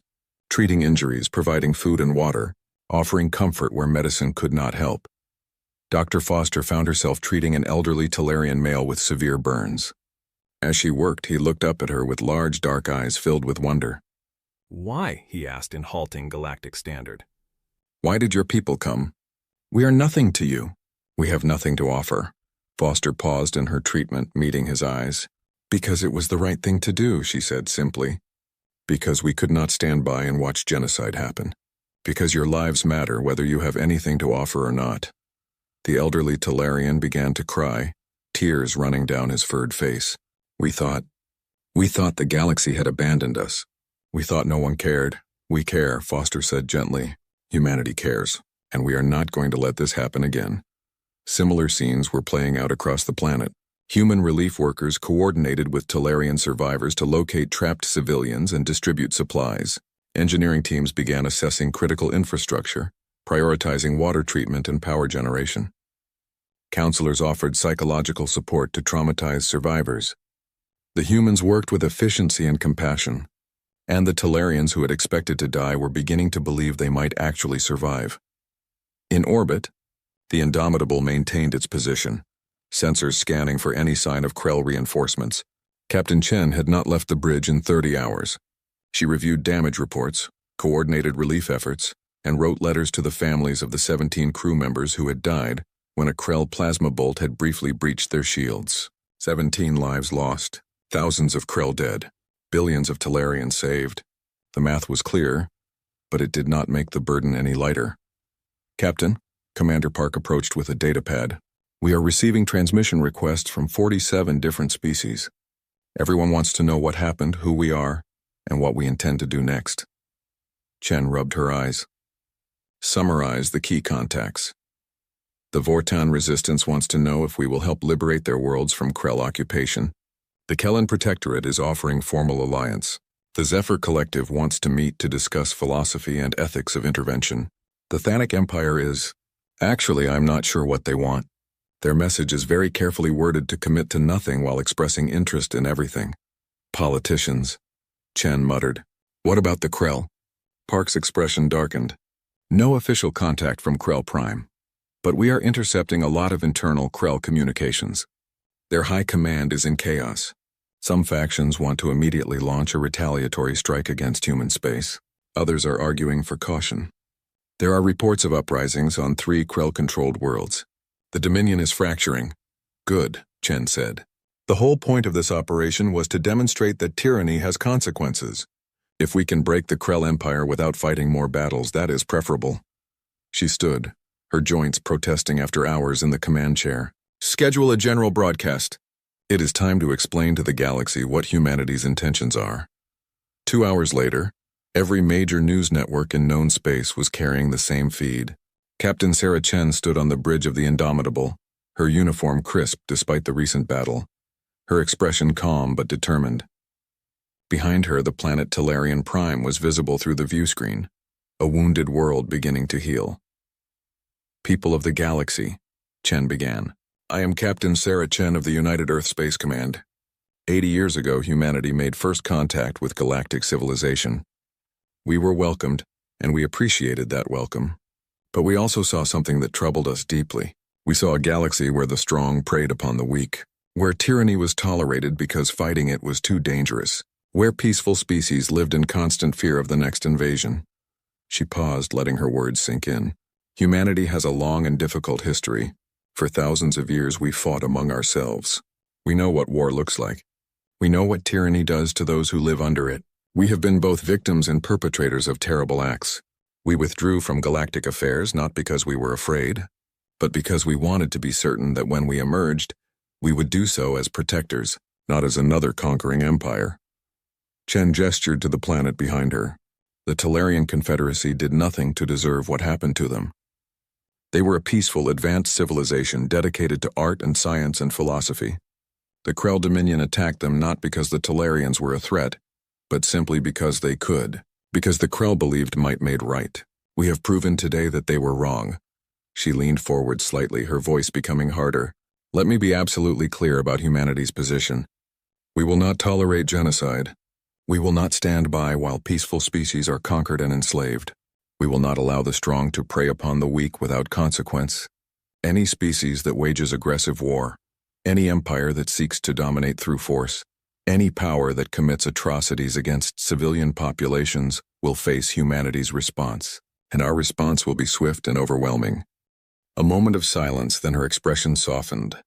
treating injuries, providing food and water, offering comfort where medicine could not help. Dr. Foster found herself treating an elderly Talarian male with severe burns. As she worked, he looked up at her with large dark eyes filled with wonder. "Why?" he asked in halting galactic standard. "Why did your people come?" "We are nothing to you. We have nothing to offer." Foster paused in her treatment, meeting his eyes. "Because it was the right thing to do," she said simply. "Because we could not stand by and watch genocide happen. Because your lives matter whether you have anything to offer or not." The elderly Talarian began to cry, tears running down his furred face. We thought the galaxy had abandoned us. We thought no one cared. We care," Foster said gently. "Humanity cares, and we are not going to let this happen again." Similar scenes were playing out across the planet. Human relief workers coordinated with Talarian survivors to locate trapped civilians and distribute supplies. Engineering teams began assessing critical infrastructure, prioritizing water treatment and power generation. Counselors offered psychological support to traumatized survivors. The humans worked with efficiency and compassion, and the Talarians who had expected to die were beginning to believe they might actually survive. In orbit, the Indomitable maintained its position, sensors scanning for any sign of Krell reinforcements. Captain Chen had not left the bridge in 30 hours. She reviewed damage reports, coordinated relief efforts, and wrote letters to the families of the 17 crew members who had died when a Krell plasma bolt had briefly breached their shields. 17 lives lost, thousands of Krell dead, billions of Talarians saved. The math was clear, but it did not make the burden any lighter. "Captain," Commander Park approached with a datapad, "we are receiving transmission requests from 47 different species. Everyone wants to know what happened, who we are, and what we intend to do next." Chen rubbed her eyes. "Summarize the key contacts. The Vortan Resistance wants to know if we will help liberate their worlds from Krell occupation. The Kellan Protectorate is offering formal alliance. The Zephyr Collective wants to meet to discuss philosophy and ethics of intervention. The Thanic Empire is... Actually, I'm not sure what they want. Their message is very carefully worded to commit to nothing while expressing interest in everything. Politicians," Chen muttered. "What about the Krell?" Park's expression darkened. "No official contact from Krell Prime. But we are intercepting a lot of internal Krell communications. Their high command is in chaos. Some factions want to immediately launch a retaliatory strike against human space. Others are arguing for caution. There are reports of uprisings on 3 Krell-controlled worlds. The Dominion is fracturing." "Good," Chen said. "The whole point of this operation was to demonstrate that tyranny has consequences. If we can break the Krell Empire without fighting more battles, that is preferable." She stood, her joints protesting after hours in the command chair. "Schedule a general broadcast. It is time to explain to the galaxy what humanity's intentions are. 2 hours later, every major news network in known space was carrying the same feed. Captain Sarah Chen stood on the bridge of the Indomitable, her uniform crisp despite the recent battle, her expression calm but determined. Behind her, the planet Terran Prime was visible through the viewscreen, a wounded world beginning to heal. "People of the galaxy," Chen began. "I am Captain Sarah Chen of the United Earth Space Command. 80 years ago, humanity made first contact with galactic civilization. We were welcomed, and we appreciated that welcome. But we also saw something that troubled us deeply. We saw a galaxy where the strong preyed upon the weak, where tyranny was tolerated because fighting it was too dangerous, where peaceful species lived in constant fear of the next invasion." She paused, letting her words sink in. "Humanity has a long and difficult history. For thousands of years we fought among ourselves. We know what war looks like. We know what tyranny does to those who live under it. We have been both victims and perpetrators of terrible acts. We withdrew from galactic affairs not because we were afraid, but because we wanted to be certain that when we emerged, we would do so as protectors, not as another conquering empire." Chen gestured to the planet behind her. The Terran Confederacy did nothing to deserve what happened to them. They were a peaceful, advanced civilization dedicated to art and science and philosophy. The Krell Dominion attacked them not because the Talarians were a threat, but simply because they could, because the Krell believed might made right. We have proven today that they were wrong. She leaned forward slightly, her voice becoming harder. "Let me be absolutely clear about humanity's position. We will not tolerate genocide. We will not stand by while peaceful species are conquered and enslaved. We will not allow the strong to prey upon the weak without consequence. Any species that wages aggressive war, any empire that seeks to dominate through force, any power that commits atrocities against civilian populations will face humanity's response, and our response will be swift and overwhelming." A moment of silence, then her expression softened.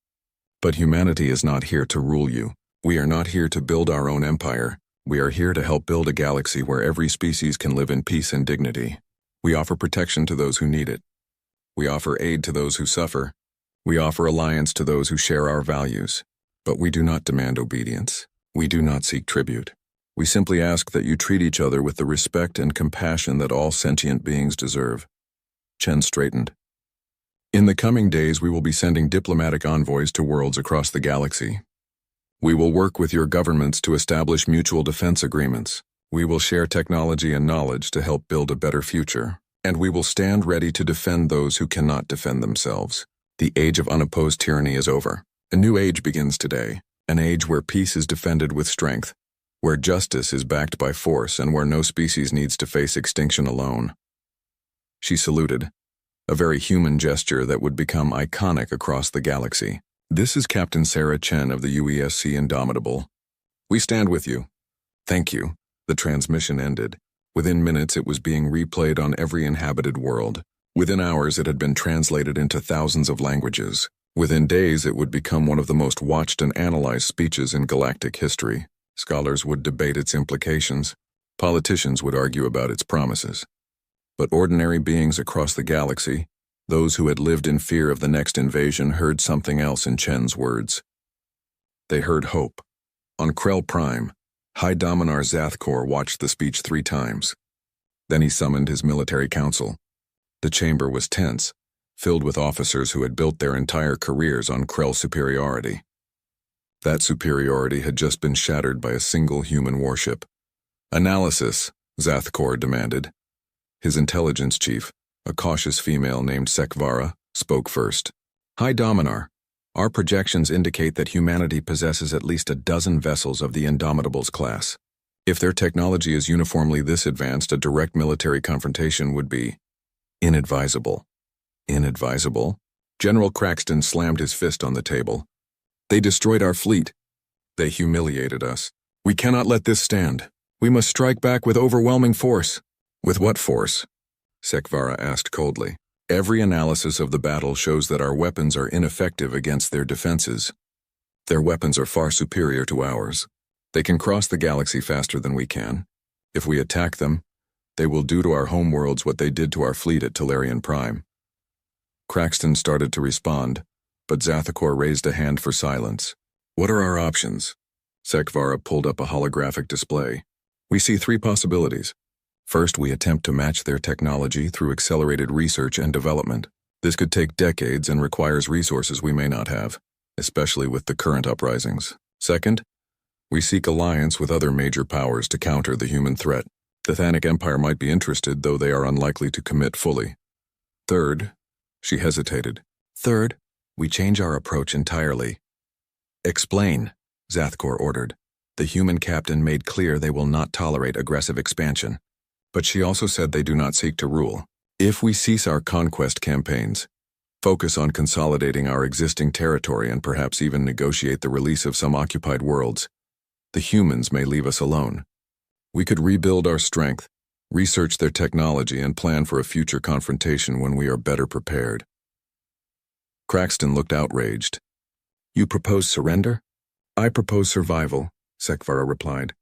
"But humanity is not here to rule you. We are not here to build our own empire. We are here to help build a galaxy where every species can live in peace and dignity. We offer protection to those who need it. We offer aid to those who suffer. We offer alliance to those who share our values. But we do not demand obedience. We do not seek tribute. We simply ask that you treat each other with the respect and compassion that all sentient beings deserve." Chen straightened. "In the coming days, we will be sending diplomatic envoys to worlds across the galaxy. We will work with your governments to establish mutual defense agreements. We will share technology and knowledge to help build a better future. And we will stand ready to defend those who cannot defend themselves. The age of unopposed tyranny is over. A new age begins today. An age where peace is defended with strength, where justice is backed by force, and where no species needs to face extinction alone." She saluted, a very human gesture that would become iconic across the galaxy. "This is Captain Sarah Chen of the UESC Indomitable. We stand with you. Thank you." The transmission ended. Within minutes, it was being replayed on every inhabited world. Within hours, it had been translated into thousands of languages. Within days, it would become one of the most watched and analyzed speeches in galactic history. Scholars would debate its implications. Politicians would argue about its promises. But ordinary beings across the galaxy, those who had lived in fear of the next invasion, heard something else in Chen's words. They heard hope. On Krell Prime, High Dominar Zathkor watched the speech 3 times. Then he summoned his military council. The chamber was tense, filled with officers who had built their entire careers on Krell superiority. That superiority had just been shattered by a single human warship. "Analysis," Zathkor demanded. His intelligence chief, a cautious female named Sekvara, spoke first. "High Dominar, our projections indicate that humanity possesses at least a dozen vessels of the Indomitables class. If their technology is uniformly this advanced, a direct military confrontation would be inadvisable." "Inadvisable?" General Craxton slammed his fist on the table. "They destroyed our fleet. They humiliated us. We cannot let this stand. We must strike back with overwhelming force." "With what force?" Sekvara asked coldly. "Every analysis of the battle shows that our weapons are ineffective against their defenses. Their weapons are far superior to ours. They can cross the galaxy faster than we can. If we attack them, they will do to our homeworlds what they did to our fleet at Terran Prime." Craxton started to respond, but Zathkor raised a hand for silence. What are our options? Sekvara pulled up a holographic display. We see 3 possibilities. First, we attempt to match their technology through accelerated research and development. This could take decades and requires resources we may not have, especially with the current uprisings. Second, we seek alliance with other major powers to counter the human threat. The Thanic Empire might be interested, though they are unlikely to commit fully. Third, she hesitated. Third, we change our approach entirely. Explain, Zathkor ordered. The human captain made clear they will not tolerate aggressive expansion. But she also said they do not seek to rule. If we cease our conquest campaigns, focus on consolidating our existing territory and perhaps even negotiate the release of some occupied worlds, the humans may leave us alone. We could rebuild our strength, research their technology, and plan for a future confrontation when we are better prepared. Craxton looked outraged. You propose surrender? I propose survival, Sekvara replied.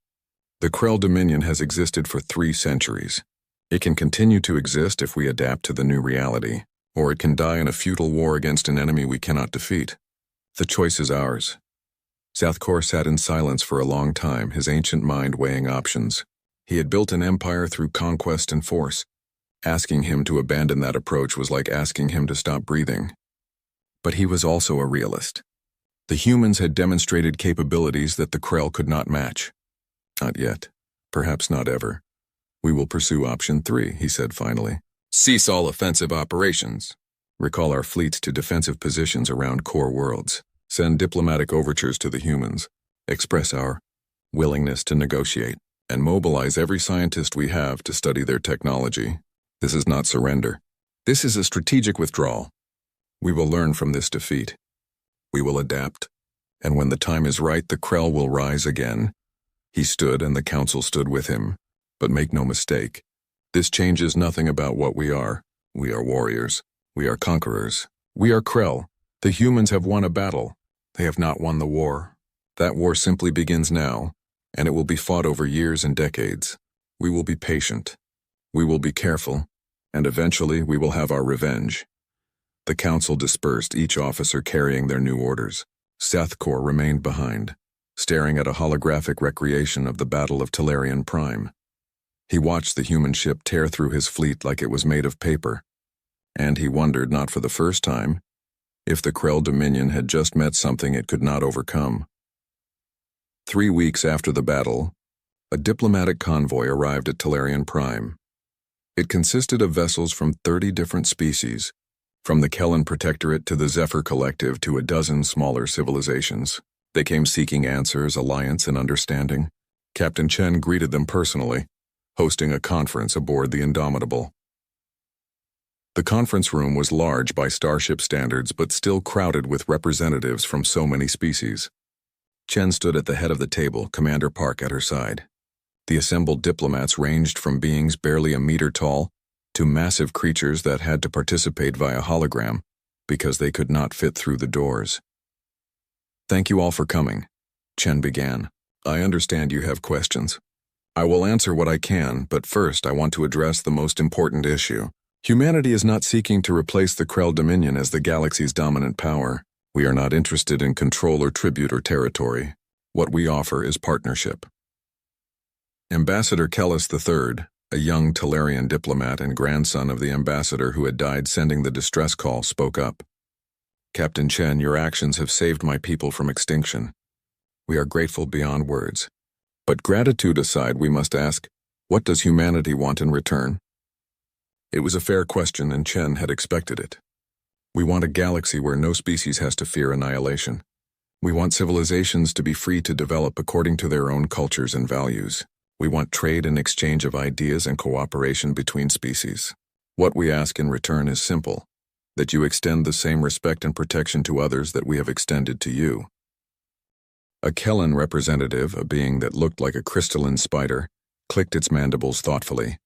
The Krell Dominion has existed for 3 centuries. It can continue to exist if we adapt to the new reality, or it can die in a futile war against an enemy we cannot defeat. The choice is ours. Zathkor sat in silence for a long time, his ancient mind weighing options. He had built an empire through conquest and force. Asking him to abandon that approach was like asking him to stop breathing. But he was also a realist. The humans had demonstrated capabilities that the Krell could not match. Not yet. Perhaps not ever. We will pursue option 3, he said finally. Cease all offensive operations. Recall our fleets to defensive positions around core worlds. Send diplomatic overtures to the humans. Express our willingness to negotiate. And mobilize every scientist we have to study their technology. This is not surrender. This is a strategic withdrawal. We will learn from this defeat. We will adapt. And when the time is right, the Krell will rise again. He stood and the council stood with him. But make no mistake, this changes nothing about what we are. We are warriors. We are conquerors. We are Krell. The humans have won a battle. They have not won the war. That war simply begins now, and it will be fought over years and decades. We will be patient. We will be careful, and eventually we will have our revenge. The council dispersed, each officer carrying their new orders. Zathkor remained behind, staring at a holographic recreation of the Battle of Telerian Prime. He watched the human ship tear through his fleet like it was made of paper, and he wondered, not for the first time, if the Krell Dominion had just met something it could not overcome. 3 weeks after the battle, a diplomatic convoy arrived at Telerian Prime. It consisted of vessels from 30 different species, from the Kellan Protectorate to the Zephyr Collective to a dozen smaller civilizations. They came seeking answers, alliance, and understanding. Captain Chen greeted them personally, hosting a conference aboard the Indomitable. The conference room was large by starship standards, but still crowded with representatives from so many species. Chen stood at the head of the table, Commander Park at her side. The assembled diplomats ranged from beings barely a meter tall to massive creatures that had to participate via hologram because they could not fit through the doors. Thank you all for coming, Chen began. I understand you have questions. I will answer what I can, but first I want to address the most important issue. Humanity is not seeking to replace the Krell Dominion as the galaxy's dominant power. We are not interested in control or tribute or territory. What we offer is partnership. Ambassador Kellis III, a young Telerian diplomat and grandson of the ambassador who had died sending the distress call, spoke up. Captain Chen, your actions have saved my people from extinction. We are grateful beyond words. But gratitude aside, we must ask, what does humanity want in return? It was a fair question, and Chen had expected it. We want a galaxy where no species has to fear annihilation. We want civilizations to be free to develop according to their own cultures and values. We want trade and exchange of ideas and cooperation between species. What we ask in return is simple, that you extend the same respect and protection to others that we have extended to you. A Kellan representative, a being that looked like a crystalline spider, clicked its mandibles thoughtfully.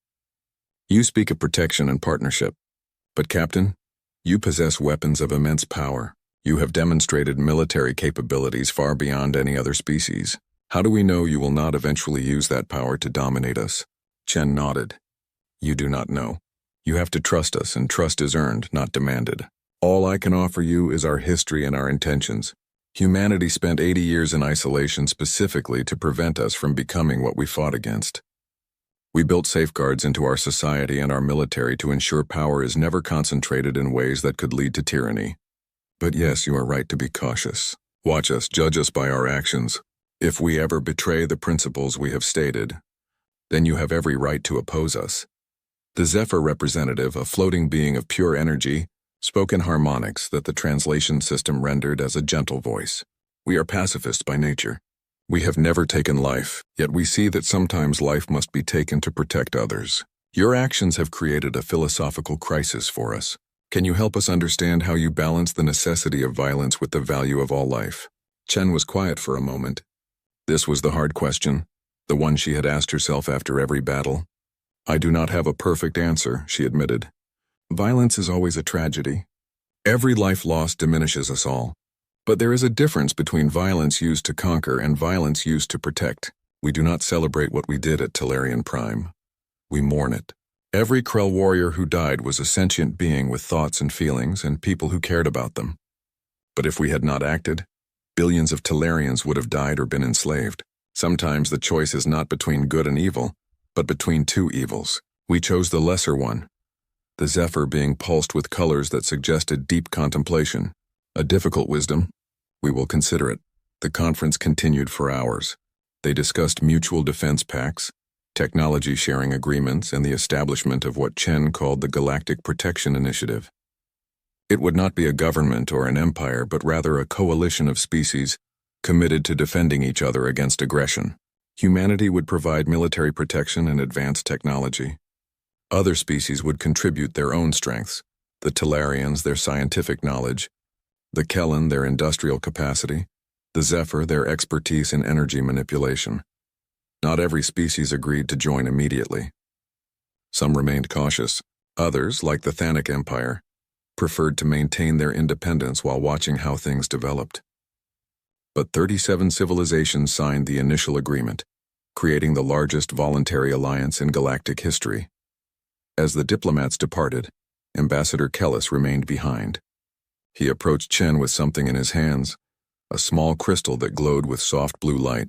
You speak of protection and partnership, but Captain, you possess weapons of immense power. You have demonstrated military capabilities far beyond any other species. How do we know you will not eventually use that power to dominate us? Chen nodded. You do not know. You have to trust us, and trust is earned, not demanded. All I can offer you is our history and our intentions. Humanity spent 80 years in isolation specifically to prevent us from becoming what we fought against. We built safeguards into our society and our military to ensure power is never concentrated in ways that could lead to tyranny. But yes, you are right to be cautious. Watch us, judge us by our actions. If we ever betray the principles we have stated, then you have every right to oppose us. The Zephyr representative, a floating being of pure energy, spoke in harmonics that the translation system rendered as a gentle voice. We are pacifists by nature. We have never taken life, yet we see that sometimes life must be taken to protect others. Your actions have created a philosophical crisis for us. Can you help us understand how you balance the necessity of violence with the value of all life? Chen was quiet for a moment. This was the hard question, the one she had asked herself after every battle. I do not have a perfect answer, she admitted. Violence is always a tragedy. Every life lost diminishes us all. But there is a difference between violence used to conquer and violence used to protect. We do not celebrate what we did at Telarian Prime. We mourn it. Every Krell warrior who died was a sentient being with thoughts and feelings and people who cared about them. But if we had not acted, billions of Telarians would have died or been enslaved. Sometimes the choice is not between good and evil, but between two evils. We chose the lesser one, the Zephyr being pulsed with colors that suggested deep contemplation. A difficult wisdom. We will consider it. The conference continued for hours. They discussed mutual defense pacts, technology sharing agreements, and the establishment of what Chen called the Galactic Protection Initiative. It would not be a government or an empire, but rather a coalition of species committed to defending each other against aggression. Humanity would provide military protection and advanced technology. Other species would contribute their own strengths, the Telarians their scientific knowledge, the Kellan their industrial capacity, the Zephyr their expertise in energy manipulation. Not every species agreed to join immediately. Some remained cautious. Others, like the Thanic Empire, preferred to maintain their independence while watching how things developed. But 37 civilizations signed the initial agreement, creating the largest voluntary alliance in galactic history. As the diplomats departed, Ambassador Kellis remained behind. He approached Chen with something in his hands, a small crystal that glowed with soft blue light.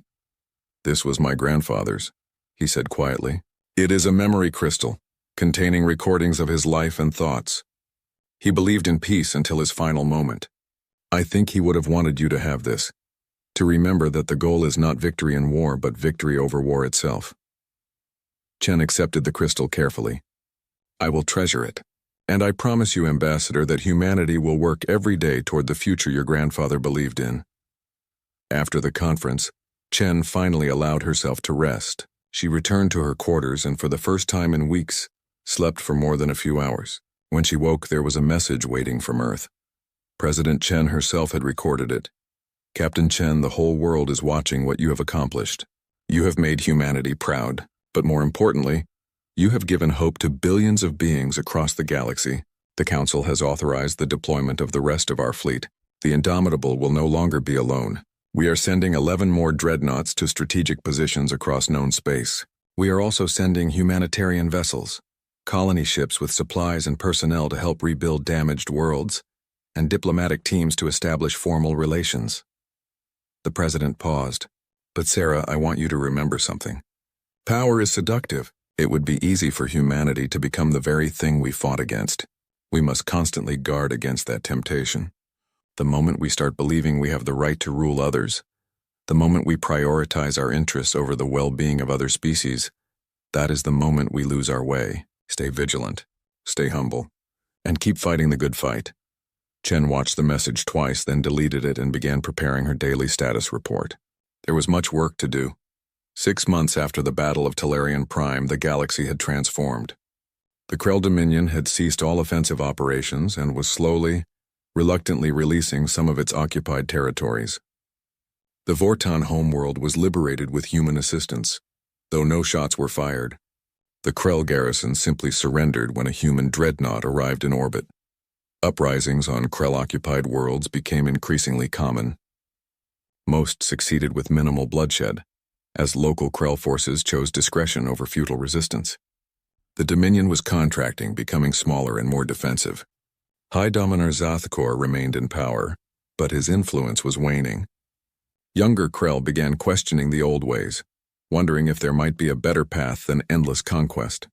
This was my grandfather's, he said quietly. It is a memory crystal, containing recordings of his life and thoughts. He believed in peace until his final moment. I think he would have wanted you to have this, to remember that the goal is not victory in war, but victory over war itself. Chen accepted the crystal carefully. I will treasure it, and I promise you, Ambassador, that humanity will work every day toward the future your grandfather believed in. After the conference, Chen finally allowed herself to rest. She returned to her quarters and for the first time in weeks, slept for more than a few hours. When she woke, there was a message waiting from Earth. President Chen herself had recorded it. Captain Chen, the whole world is watching what you have accomplished. You have made humanity proud, but more importantly, you have given hope to billions of beings across the galaxy. The Council has authorized the deployment of the rest of our fleet. The Indomitable will no longer be alone. We are sending 11 more dreadnoughts to strategic positions across known space. We are also sending humanitarian vessels, colony ships with supplies and personnel to help rebuild damaged worlds, and diplomatic teams to establish formal relations. The President paused. But Sarah, I want you to remember something. Power is seductive. It would be easy for humanity to become the very thing we fought against. We must constantly guard against that temptation. The moment we start believing we have the right to rule others, the moment we prioritize our interests over the well-being of other species, that is the moment we lose our way. Stay vigilant, stay humble, and keep fighting the good fight. Chen watched the message twice, then deleted it and began preparing her daily status report. There was much work to do. 6 months after the Battle of Telarian Prime, the galaxy had transformed. The Krell Dominion had ceased all offensive operations and was slowly, reluctantly releasing some of its occupied territories. The Vorton homeworld was liberated with human assistance, though no shots were fired. The Krell garrison simply surrendered when a human dreadnought arrived in orbit. Uprisings on Krell-occupied worlds became increasingly common. Most succeeded with minimal bloodshed, as local Krell forces chose discretion over futile resistance. The Dominion was contracting, becoming smaller and more defensive. High Dominar Zathkor remained in power, but his influence was waning. Younger Krell began questioning the old ways, wondering if there might be a better path than endless conquest.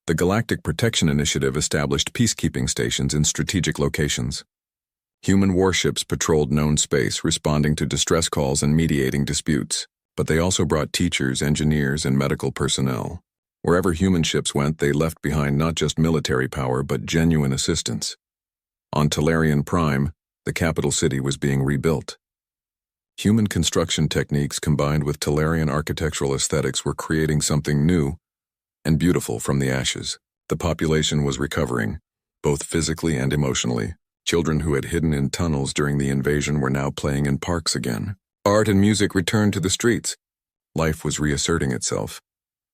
The Galactic Protection Initiative established peacekeeping stations in strategic locations. Human warships patrolled known space, responding to distress calls and mediating disputes, but they also brought teachers, engineers, and medical personnel. Wherever human ships went, they left behind not just military power, but genuine assistance. On Talarian Prime, the capital city was being rebuilt. Human construction techniques combined with Talarian architectural aesthetics were creating something new and beautiful from the ashes. The population was recovering, both physically and emotionally. Children who had hidden in tunnels during the invasion were now playing in parks again. Art and music returned to the streets. Life was reasserting itself.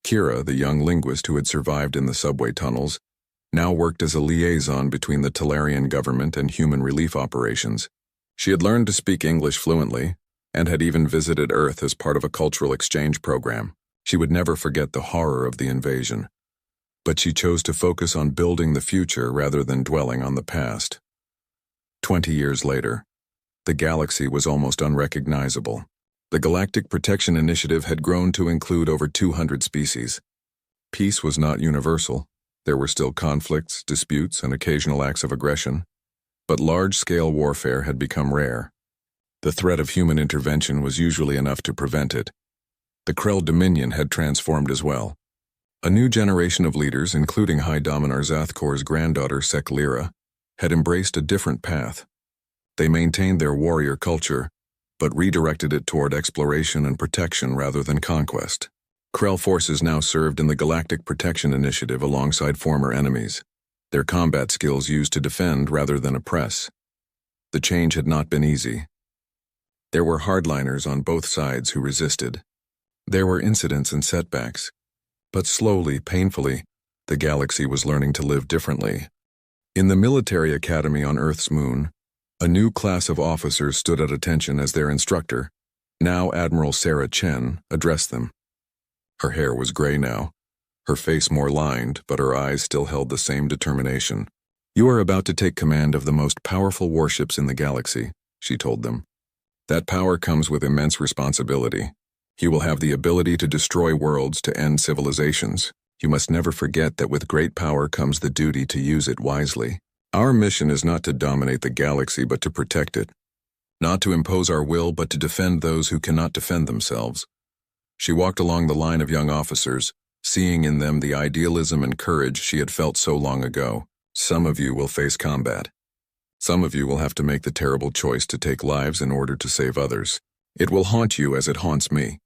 Kira, the young linguist who had survived in the subway tunnels, now worked as a liaison between the Talarian government and human relief operations. She had learned to speak English fluently, and had even visited Earth as part of a cultural exchange program. She would never forget the horror of the invasion, but she chose to focus on building the future rather than dwelling on the past. 20 years later, the galaxy was almost unrecognizable. The Galactic Protection Initiative had grown to include over 200 species. Peace was not universal. There were still conflicts, disputes, and occasional acts of aggression, but large-scale warfare had become rare. The threat of human intervention was usually enough to prevent it. The Krell Dominion had transformed as well. A new generation of leaders, including High Dominar Zathkor's granddaughter Seklira, had embraced a different path. They maintained their warrior culture, but redirected it toward exploration and protection rather than conquest. Krell forces now served in the Galactic Protection Initiative alongside former enemies, their combat skills used to defend rather than oppress. The change had not been easy. There were hardliners on both sides who resisted. There were incidents and setbacks, but slowly, painfully, the galaxy was learning to live differently. In the military academy on Earth's moon, a new class of officers stood at attention as their instructor, now Admiral Sarah Chen, addressed them. Her hair was gray now, her face more lined, but her eyes still held the same determination. "You are about to take command of the most powerful warships in the galaxy," she told them. "That power comes with immense responsibility. You will have the ability to destroy worlds, to end civilizations. You must never forget that with great power comes the duty to use it wisely. Our mission is not to dominate the galaxy, but to protect it. Not to impose our will, but to defend those who cannot defend themselves." She walked along the line of young officers, seeing in them the idealism and courage she had felt so long ago. "Some of you will face combat. Some of you will have to make the terrible choice to take lives in order to save others. It will haunt you as it haunts me.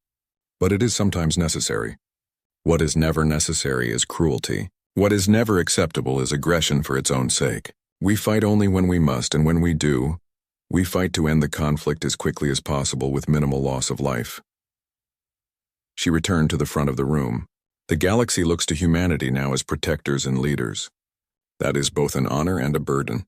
But it is sometimes necessary. What is never necessary is cruelty. What is never acceptable is aggression for its own sake. We fight only when we must, and when we do, we fight to end the conflict as quickly as possible with minimal loss of life." She returned to the front of the room. "The galaxy looks to humanity now as protectors and leaders. That is both an honor and a burden.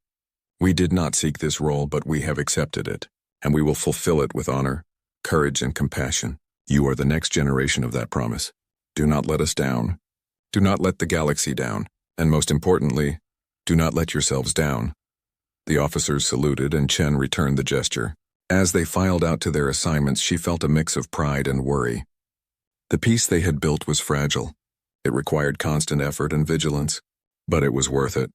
We did not seek this role, but we have accepted it, and we will fulfill it with honor, courage, and compassion. You are the next generation of that promise. Do not let us down. Do not let the galaxy down, and most importantly, do not let yourselves down." The officers saluted, and Chen returned the gesture. As they filed out to their assignments, she felt a mix of pride and worry. The peace they had built was fragile. It required constant effort and vigilance, but it was worth it.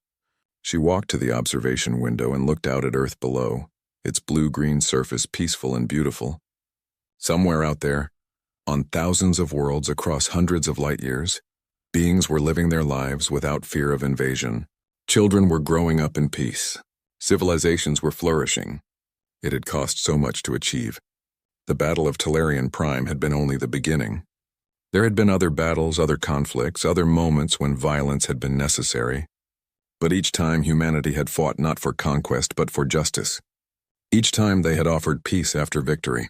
She walked to the observation window and looked out at Earth below, its blue-green surface peaceful and beautiful. Somewhere out there, on thousands of worlds across hundreds of light years, beings were living their lives without fear of invasion. Children were growing up in peace. Civilizations were flourishing. It had cost so much to achieve. The Battle of Talarian Prime had been only the beginning. There had been other battles, other conflicts, other moments when violence had been necessary. But each time humanity had fought not for conquest but for justice. Each time they had offered peace after victory.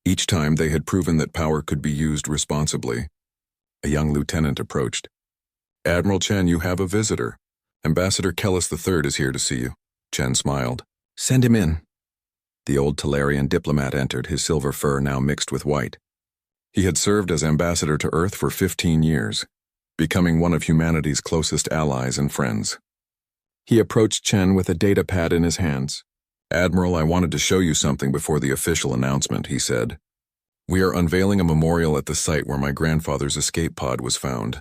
Each time they had proven that power could be used responsibly. A young lieutenant approached. "Admiral Chen, you have a visitor. Ambassador Kellis III is here to see you." Chen smiled. "Send him in." The old Talarian diplomat entered, his silver fur now mixed with white. He had served as ambassador to Earth for 15 years, becoming one of humanity's closest allies and friends. He approached Chen with a data pad in his hands. "Admiral, I wanted to show you something before the official announcement," he said. "We are unveiling a memorial at the site where my grandfather's escape pod was found.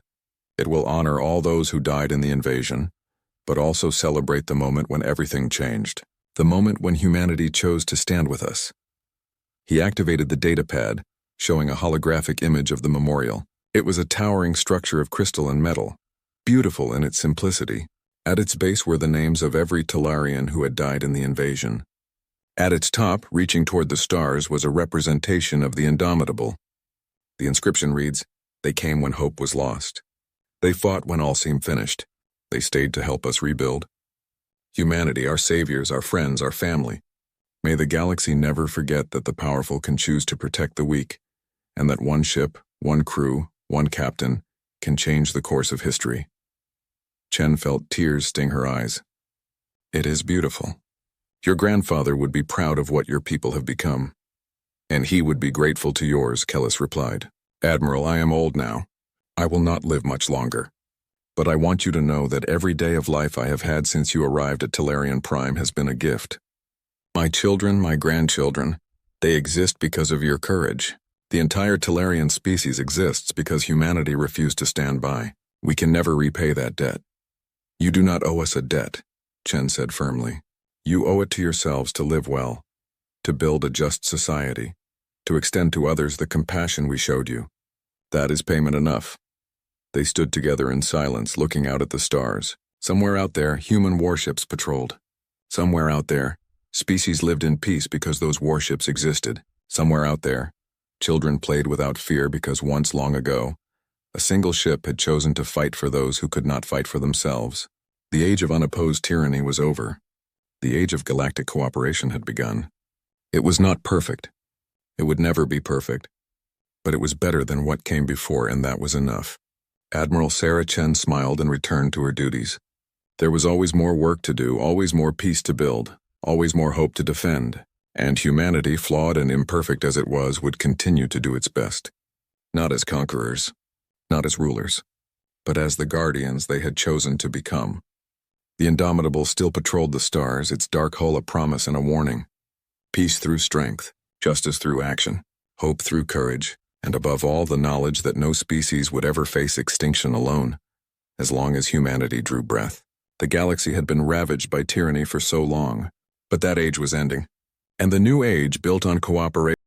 It will honor all those who died in the invasion, but also celebrate the moment when everything changed, the moment when humanity chose to stand with us." He activated the datapad, showing a holographic image of the memorial. It was a towering structure of crystal and metal, beautiful in its simplicity. At its base were the names of every Talarian who had died in the invasion. At its top, reaching toward the stars, was a representation of the Indomitable. The inscription reads, "They came when hope was lost. They fought when all seemed finished. They stayed to help us rebuild. Humanity, our saviors, our friends, our family. May the galaxy never forget that the powerful can choose to protect the weak, and that one ship, one crew, one captain can change the course of history." Chen felt tears sting her eyes. "It is beautiful. Your grandfather would be proud of what your people have become." "And he would be grateful to yours," Kellis replied. "Admiral, I am old now. I will not live much longer. But I want you to know that every day of life I have had since you arrived at Talarian Prime has been a gift. My children, my grandchildren, they exist because of your courage. The entire Talarian species exists because humanity refused to stand by. We can never repay that debt." "You do not owe us a debt," Chen said firmly. "You owe it to yourselves to live well, to build a just society, to extend to others the compassion we showed you. That is payment enough." They stood together in silence, looking out at the stars. Somewhere out there, human warships patrolled. Somewhere out there, species lived in peace because those warships existed. Somewhere out there, children played without fear because once long ago, a single ship had chosen to fight for those who could not fight for themselves. The age of unopposed tyranny was over. The age of galactic cooperation had begun. It was not perfect. It would never be perfect. But it was better than what came before, and that was enough. Admiral Sarah Chen smiled and returned to her duties. There was always more work to do, always more peace to build, always more hope to defend, and humanity, flawed and imperfect as it was, would continue to do its best. Not as conquerors, not as rulers, but as the guardians they had chosen to become. The Indomitable still patrolled the stars, its dark hull a promise and a warning. Peace through strength, justice through action, hope through courage, and above all the knowledge that no species would ever face extinction alone, as long as humanity drew breath. The galaxy had been ravaged by tyranny for so long, but that age was ending. And the new age, built on cooperation,